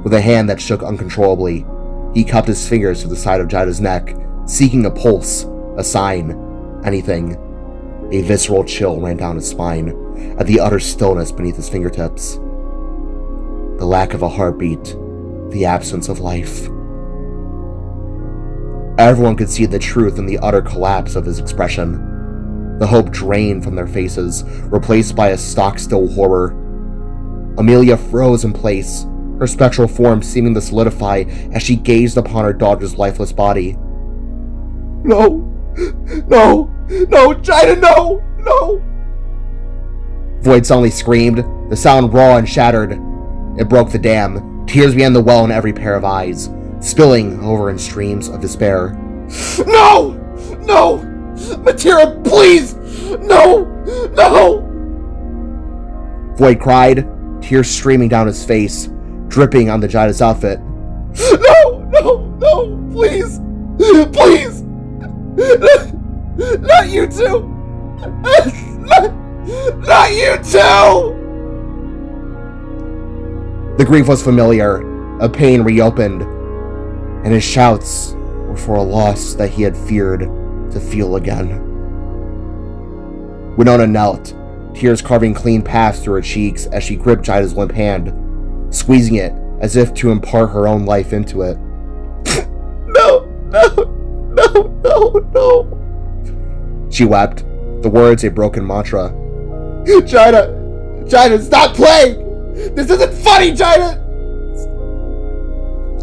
A: With a hand that shook uncontrollably, he cupped his fingers to the side of Jaida's neck, seeking a pulse, a sign, anything. A visceral chill ran down his spine at the utter stillness beneath his fingertips. The lack of a heartbeat, the absence of life. Everyone could see the truth in the utter collapse of his expression. The hope drained from their faces, replaced by a stock-still horror. Amelia froze in place, her spectral form seeming to solidify as she gazed upon her daughter's lifeless body. No, Jaida, no! Voyd suddenly screamed, the sound raw and shattered. It broke the dam, tears began to well in every pair of eyes, spilling over in streams of despair. No! Matera, please! No! Voyd cried, tears streaming down his face, dripping on the Jaida's outfit. No! Please! Not you two! Not you two! The grief was familiar, a pain reopened, and his shouts were for a loss that he had feared to feel again. Winona knelt, tears carving clean paths through her cheeks as she gripped Jaida's limp hand, squeezing it as if to impart her own life into it. No! She wept, the words a broken mantra. Jaida, stop playing! This isn't funny, Jaida!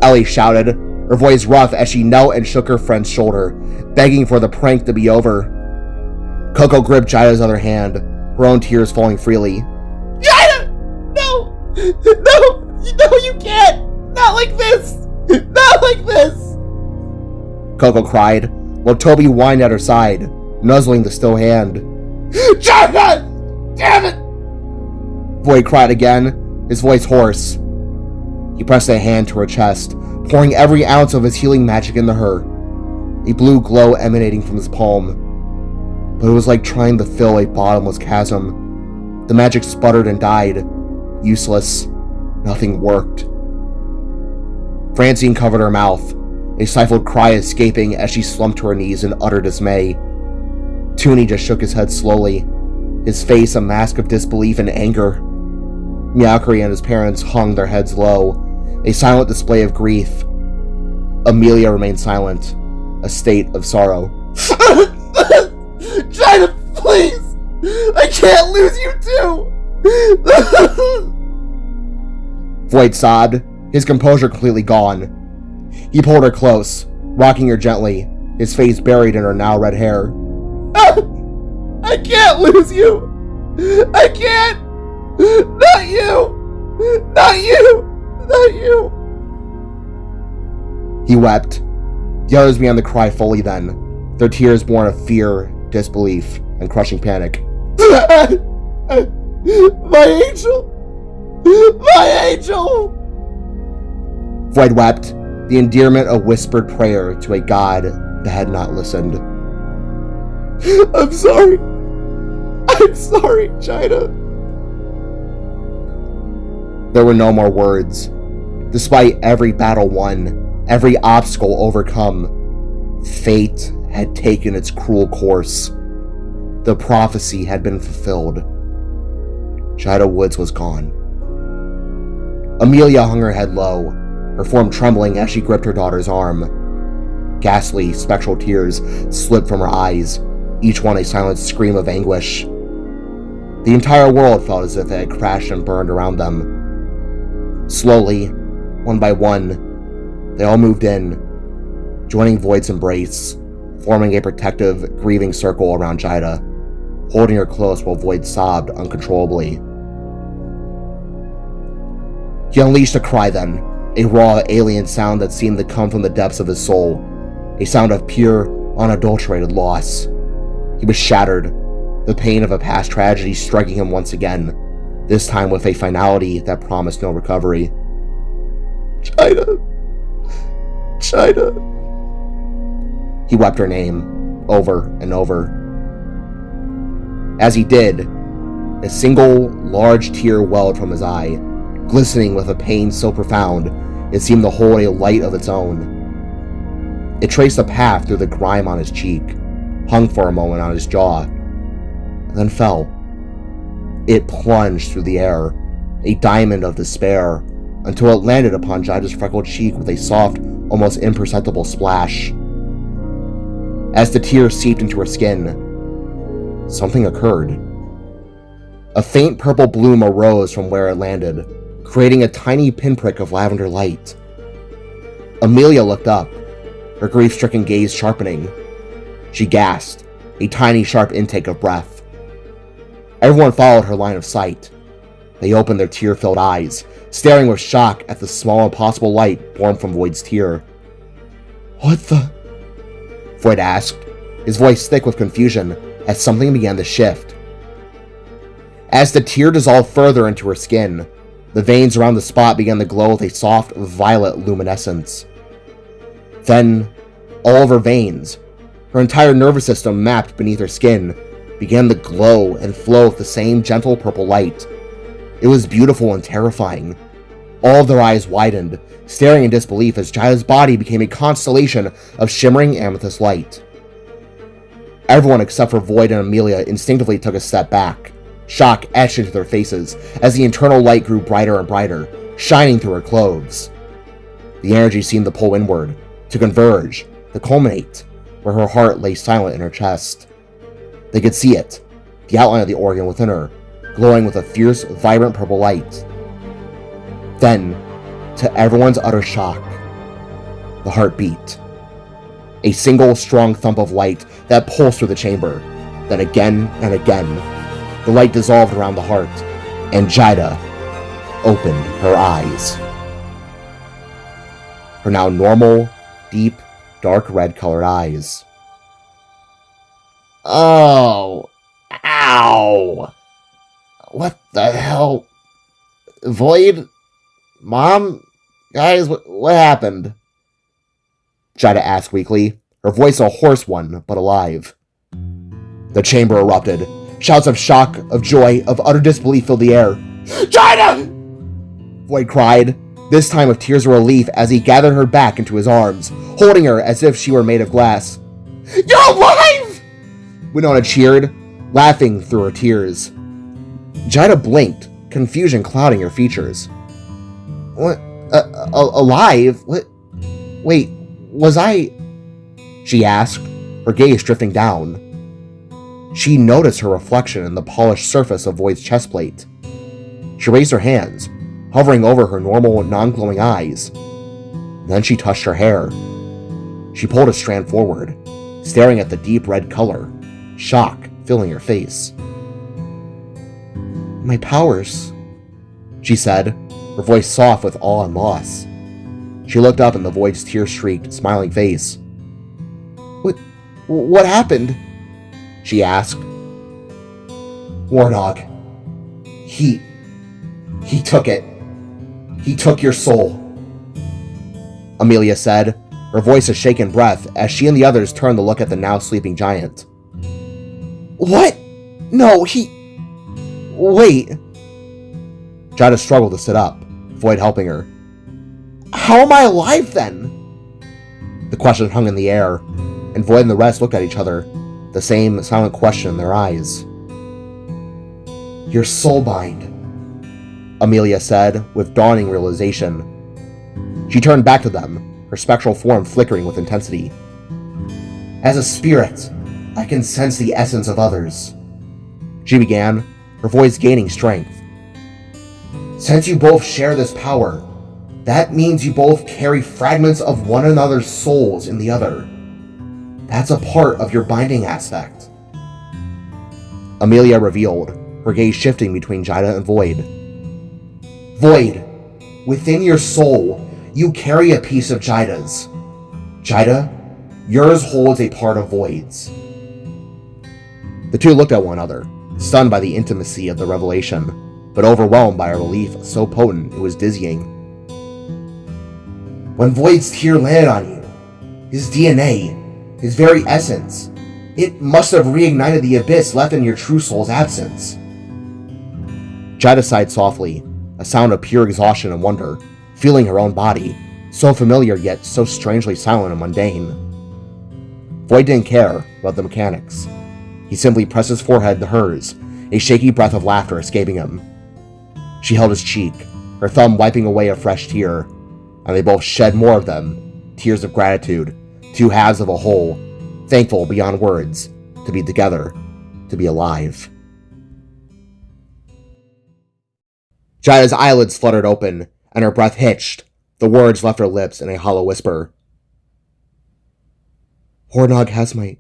A: Ellie shouted, her voice rough as she knelt and shook her friend's shoulder, begging for the prank to be over. Coco gripped Jaida's other hand, her own tears falling freely. Jaida! No, you can't! Not like this! Coco cried, while Toby whined at her side, nuzzling the still hand. Jaida! Damn it! Voyd cried again, his voice hoarse. He pressed a hand to her chest, pouring every ounce of his healing magic into her, a blue glow emanating from his palm. But it was like trying to fill a bottomless chasm. The magic sputtered and died. Useless. Nothing worked. Francine covered her mouth, a stifled cry escaping as she slumped to her knees in utter dismay. Tooney just shook his head slowly, his face a mask of disbelief and anger. Meowcry and his parents hung their heads low, a silent display of grief. Amelia remained silent, a state of sorrow. Jaida, please! I can't lose you too! Voyd sobbed, his composure completely gone. He pulled her close, rocking her gently, his face buried in her now red hair. I can't lose you! I can't! Not you! Not you! Not you! He wept. The others began to cry fully then, their tears born of fear, disbelief, and crushing panic. My angel! My angel! Voyd wept, the endearment of whispered prayer to a god that had not listened. I'm sorry. I'm sorry, Jaida. There were no more words. Despite every battle won, every obstacle overcome, fate had taken its cruel course. The prophecy had been fulfilled. Jaida Woods was gone. Amelia hung her head low, her form trembling as she gripped her daughter's arm. Ghastly, spectral tears slipped from her eyes, each one a silent scream of anguish. The entire world felt as if it had crashed and burned around them. Slowly, one by one, they all moved in, joining Voyd's embrace, forming a protective, grieving circle around Jaida, holding her close while Voyd sobbed uncontrollably. He unleashed a cry then, a raw, alien sound that seemed to come from the depths of his soul, a sound of pure, unadulterated loss. He was shattered, the pain of a past tragedy striking him once again, this time with a finality that promised no recovery. Jaida. Jaida. He wept her name, over and over. As he did, a single, large tear welled from his eye, glistening with a pain so profound it seemed to hold a light of its own. It traced a path through the grime on his cheek, hung for a moment on his jaw, then fell. It plunged through the air, a diamond of despair, until it landed upon Jaida's freckled cheek with a soft, almost imperceptible splash. As the tear seeped into her skin, something occurred. A faint purple bloom arose from where it landed, creating a tiny pinprick of lavender light. Amelia looked up, her grief-stricken gaze sharpening. She gasped, a tiny sharp intake of breath. Everyone followed her line of sight. They opened their tear-filled eyes, staring with shock at the small impossible light born from Voyd's tear. What the? Voyd asked, his voice thick with confusion as something began to shift. As the tear dissolved further into her skin, the veins around the spot began to glow with a soft, violet luminescence. Then, all of her veins, her entire nervous system mapped beneath her skin, began to glow and flow with the same gentle purple light. It was beautiful and terrifying. All of their eyes widened, staring in disbelief as Jaida's body became a constellation of shimmering amethyst light. Everyone except for Voyd and Amelia instinctively took a step back, shock etched into their faces as the internal light grew brighter and brighter, shining through her clothes. The energy seemed to pull inward, to converge, to culminate, where her heart lay silent in her chest. They could see it, the outline of the organ within her, glowing with a fierce, vibrant purple light. Then, to everyone's utter shock, the heart beat. A single strong thump of light that pulsed through the chamber. Then again and again, the light dissolved around the heart, and Jaida opened her eyes. Her now normal, deep, dark red colored eyes. Oh, ow. What the hell? Voyd? Mom? Guys, what happened? Jaida asked weakly, her voice a hoarse one, but alive. The chamber erupted. Shouts of shock, of joy, of utter disbelief filled the air. Jaida! Voyd cried, this time with tears of relief as he gathered her back into his arms, holding her as if she were made of glass. You're alive! Winona cheered, laughing through her tears. Jaida blinked, confusion clouding her features. Alive? What? Wait, was I? She asked, her gaze drifting down. She noticed her reflection in the polished surface of Voyd's chestplate. She raised her hands, hovering over her normal, non-glowing eyes. Then she touched her hair. She pulled a strand forward, staring at the deep red color, shock filling her face. My powers, she said, her voice soft with awe and loss. She looked up in the Voyd's tear-streaked, smiling face. What happened? She asked. Warnog. He took it. He took your soul, Amelia said, her voice a shaken breath as she and the others turned to look at the now sleeping giant. What? No, Wait. Jaida struggled to sit up, Voyd helping her. How am I alive then? The question hung in the air, and Voyd and the rest looked at each other, the same silent question in their eyes. Your soulbind, Amelia said with dawning realization. She turned back to them, her spectral form flickering with intensity. As a spirit, I can sense the essence of others, she began, her voice gaining strength. Since you both share this power, that means you both carry fragments of one another's souls in the other. That's a part of your binding aspect, Amelia revealed, her gaze shifting between Jaida and Voyd. Voyd, within your soul, you carry a piece of Jaida's. Jaida, yours holds a part of Voyd's. The two looked at one another, stunned by the intimacy of the revelation, but overwhelmed by a relief so potent it was dizzying. When Voyd's tear landed on you, his DNA, his very essence, it must have reignited the abyss left in your true soul's absence. Jaida sighed softly, a sound of pure exhaustion and wonder, feeling her own body, so familiar yet so strangely silent and mundane. Voyd didn't care about the mechanics. He simply pressed his forehead to hers, a shaky breath of laughter escaping him. She held his cheek, her thumb wiping away a fresh tear, and they both shed more of them, tears of gratitude, two halves of a whole, thankful beyond words, to be together, to be alive. Jaida's eyelids fluttered open, and her breath hitched. The words left her lips in a hollow whisper. Warnog has my...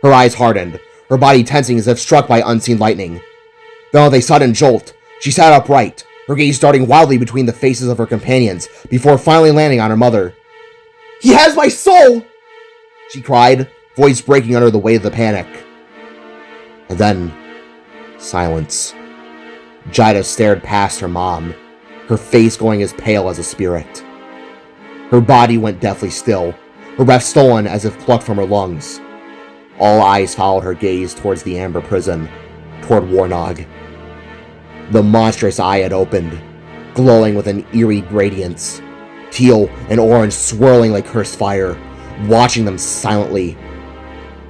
A: Her eyes hardened, her body tensing as if struck by unseen lightning. Then with a sudden jolt, she sat upright, her gaze darting wildly between the faces of her companions before finally landing on her mother. He has my soul! She cried, voice breaking under the weight of the panic. And then, silence. Jaida stared past her mom, her face going as pale as a spirit. Her body went deathly still, her breath stolen as if plucked from her lungs. All eyes followed her gaze towards the amber prison, toward Warnog. The monstrous eye had opened, glowing with an eerie radiance, teal and orange swirling like cursed fire, watching them silently.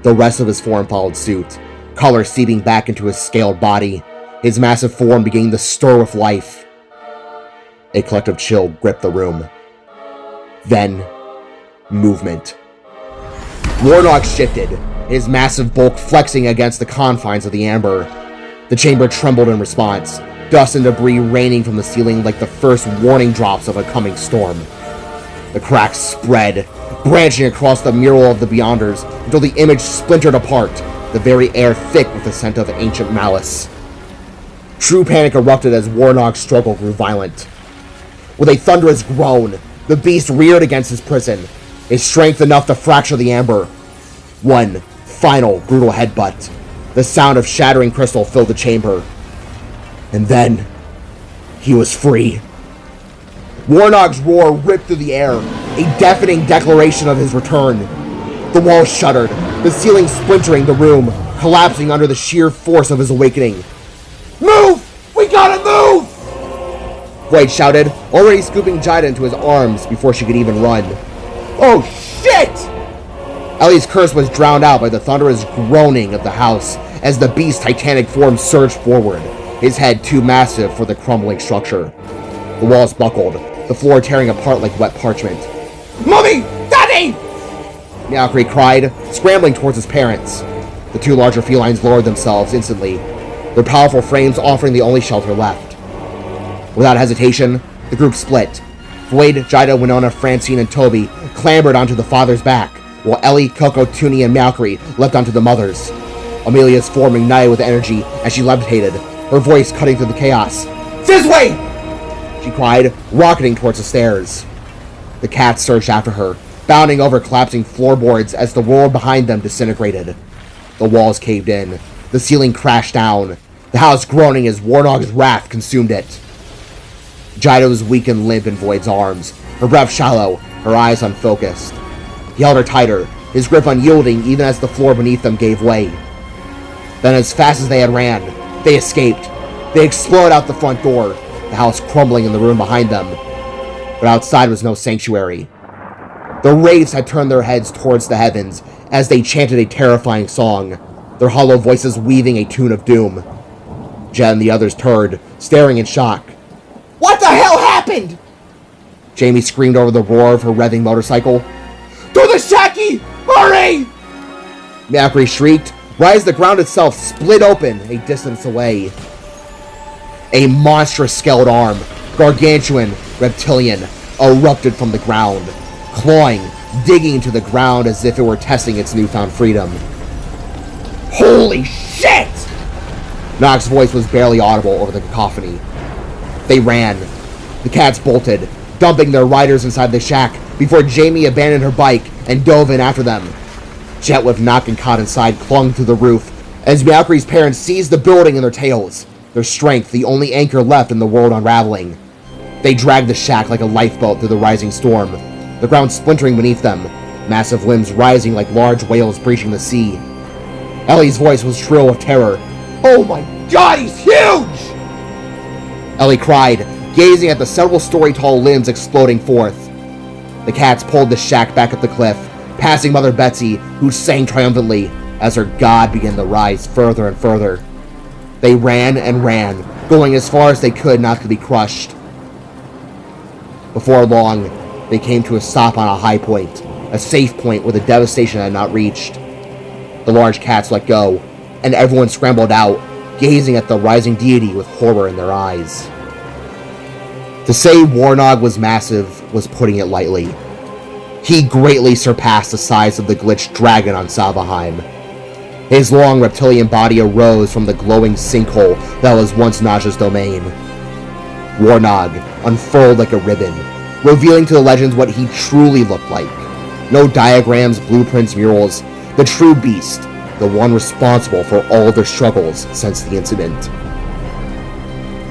A: The rest of his form followed suit, color seeping back into his scaled body, his massive form beginning to stir with life. A collective chill gripped the room. Then, movement. Warnog shifted, his massive bulk flexing against the confines of the amber. The chamber trembled in response, dust and debris raining from the ceiling like the first warning drops of a coming storm. The cracks spread, branching across the mural of the Beyonders until the image splintered apart, the very air thick with the scent of ancient malice. True panic erupted as Warnog's struggle grew violent. With a thunderous groan, the beast reared against his prison, his strength enough to fracture the amber. One final brutal headbutt. The sound of shattering crystal filled the chamber. And then, he was free. Warnog's roar ripped through the air, a deafening declaration of his return. The walls shuddered, the ceiling splintering the room, collapsing under the sheer force of his awakening. Move! We gotta move! Voyd shouted, already scooping Jaida into his arms before she could even run. Oh shit! Ellie's curse was drowned out by the thunderous groaning of the house as the beast's titanic form surged forward, his head too massive for the crumbling structure. The walls buckled, the floor tearing apart like wet parchment.
C: Mommy! Daddy!
A: Meowcree cried, scrambling towards his parents. The two larger felines lowered themselves instantly, their powerful frames offering the only shelter left. Without hesitation, the group split. Voyd, Jaida, Winona, Francine, and Toby clambered onto the father's back, while Ellie, Coco, Toonie, and Meowcree leapt onto the mother's. Amelia's form ignited with energy as she levitated, her voice cutting through the chaos.
C: This way!
A: She cried, rocketing towards the stairs. The cats surged after her, bounding over collapsing floorboards as the world behind them disintegrated. The walls caved in, the ceiling crashed down, the house groaning as Warnog's wrath consumed it. Jaida was weak and limp in Voyd's arms, her breath shallow, her eyes unfocused. He held her tighter, his grip unyielding even as the floor beneath them gave way. Then as fast as they had ran, they escaped. They exploded out the front door, the house crumbling in the room behind them. But outside was no sanctuary. The wraiths had turned their heads towards the heavens as they chanted a terrifying song, their hollow voices weaving a tune of doom. Jen and the others turned, staring in shock.
B: What the hell happened?
A: Jamie screamed over the roar of her revving motorcycle.
C: To the shacky! Hurry!
A: Meowcree shrieked, right as the ground itself split open a distance away. A monstrous scaled arm, gargantuan, reptilian, erupted from the ground, clawing, digging into the ground as if it were testing its newfound freedom.
C: Holy shit!
A: Nox's voice was barely audible over the cacophony. They ran. The cats bolted, dumping their riders inside the shack before Jamie abandoned her bike and dove in after them. Jet with Nock and caught inside clung to the roof as Meowcree's parents seized the building in their tails, their strength the only anchor left in the world unraveling. They dragged the shack like a lifeboat through the rising storm, the ground splintering beneath them, massive limbs rising like large whales breaching the sea. Ellie's voice was shrill with terror.
C: Oh my god, he's huge!
A: Ellie cried, gazing at the several-story-tall limbs exploding forth. The cats pulled the shack back up the cliff, passing Mother Betsy, who sang triumphantly as her god began to rise further and further. They ran and ran, going as far as they could not to be crushed. Before long, they came to a stop on a high point, a safe point where the devastation had not reached. The large cats let go, and everyone scrambled out, gazing at the rising deity with horror in their eyes. To say Warnog was massive was putting it lightly. He greatly surpassed the size of the glitched dragon on Salvaheim. His long reptilian body arose from the glowing sinkhole that was once Naj's domain. Warnog unfurled like a ribbon, revealing to the legends what he truly looked like. No diagrams, blueprints, murals. The true beast, the one responsible for all their struggles since the incident.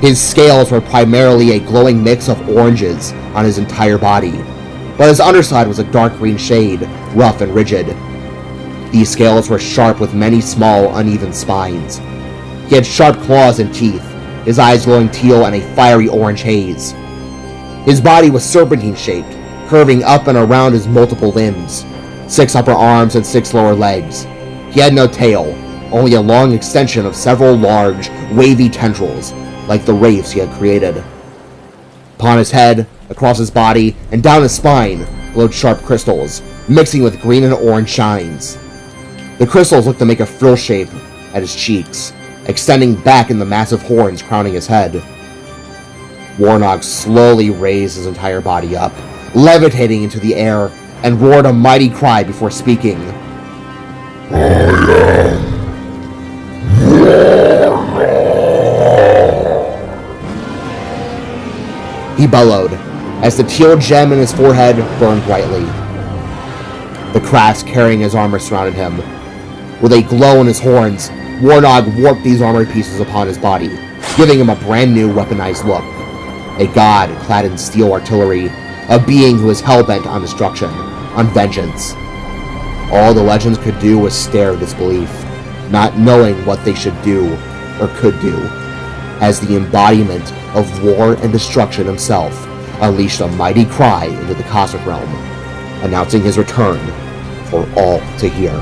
A: His scales were primarily a glowing mix of oranges on his entire body, but his underside was a dark green shade, rough and rigid. These scales were sharp with many small, uneven spines. He had sharp claws and teeth, his eyes glowing teal and a fiery orange haze. His body was serpentine-shaped, curving up and around his multiple limbs, 6 upper arms and 6 lower legs. He had no tail, only a long extension of several large, wavy tendrils, like the wraiths he had created. Upon his head, across his body, and down his spine glowed sharp crystals, mixing with green and orange shines. The crystals looked to make a frill shape at his cheeks, extending back in the massive horns crowning his head. Warnog slowly raised his entire body up, levitating into the air, and roared a mighty cry before speaking. He bellowed, as the teal gem in his forehead burned brightly. The crafts carrying his armor surrounded him. With a glow in his horns, Warnog warped these armor pieces upon his body, giving him a brand new weaponized look. A god clad in steel artillery, a being who is hell-bent on destruction, on vengeance. All the legends could do was stare in disbelief, not knowing what they should do, or could do, as the embodiment of war and destruction himself unleashed a mighty cry into the cosmic realm, announcing his return for all to hear.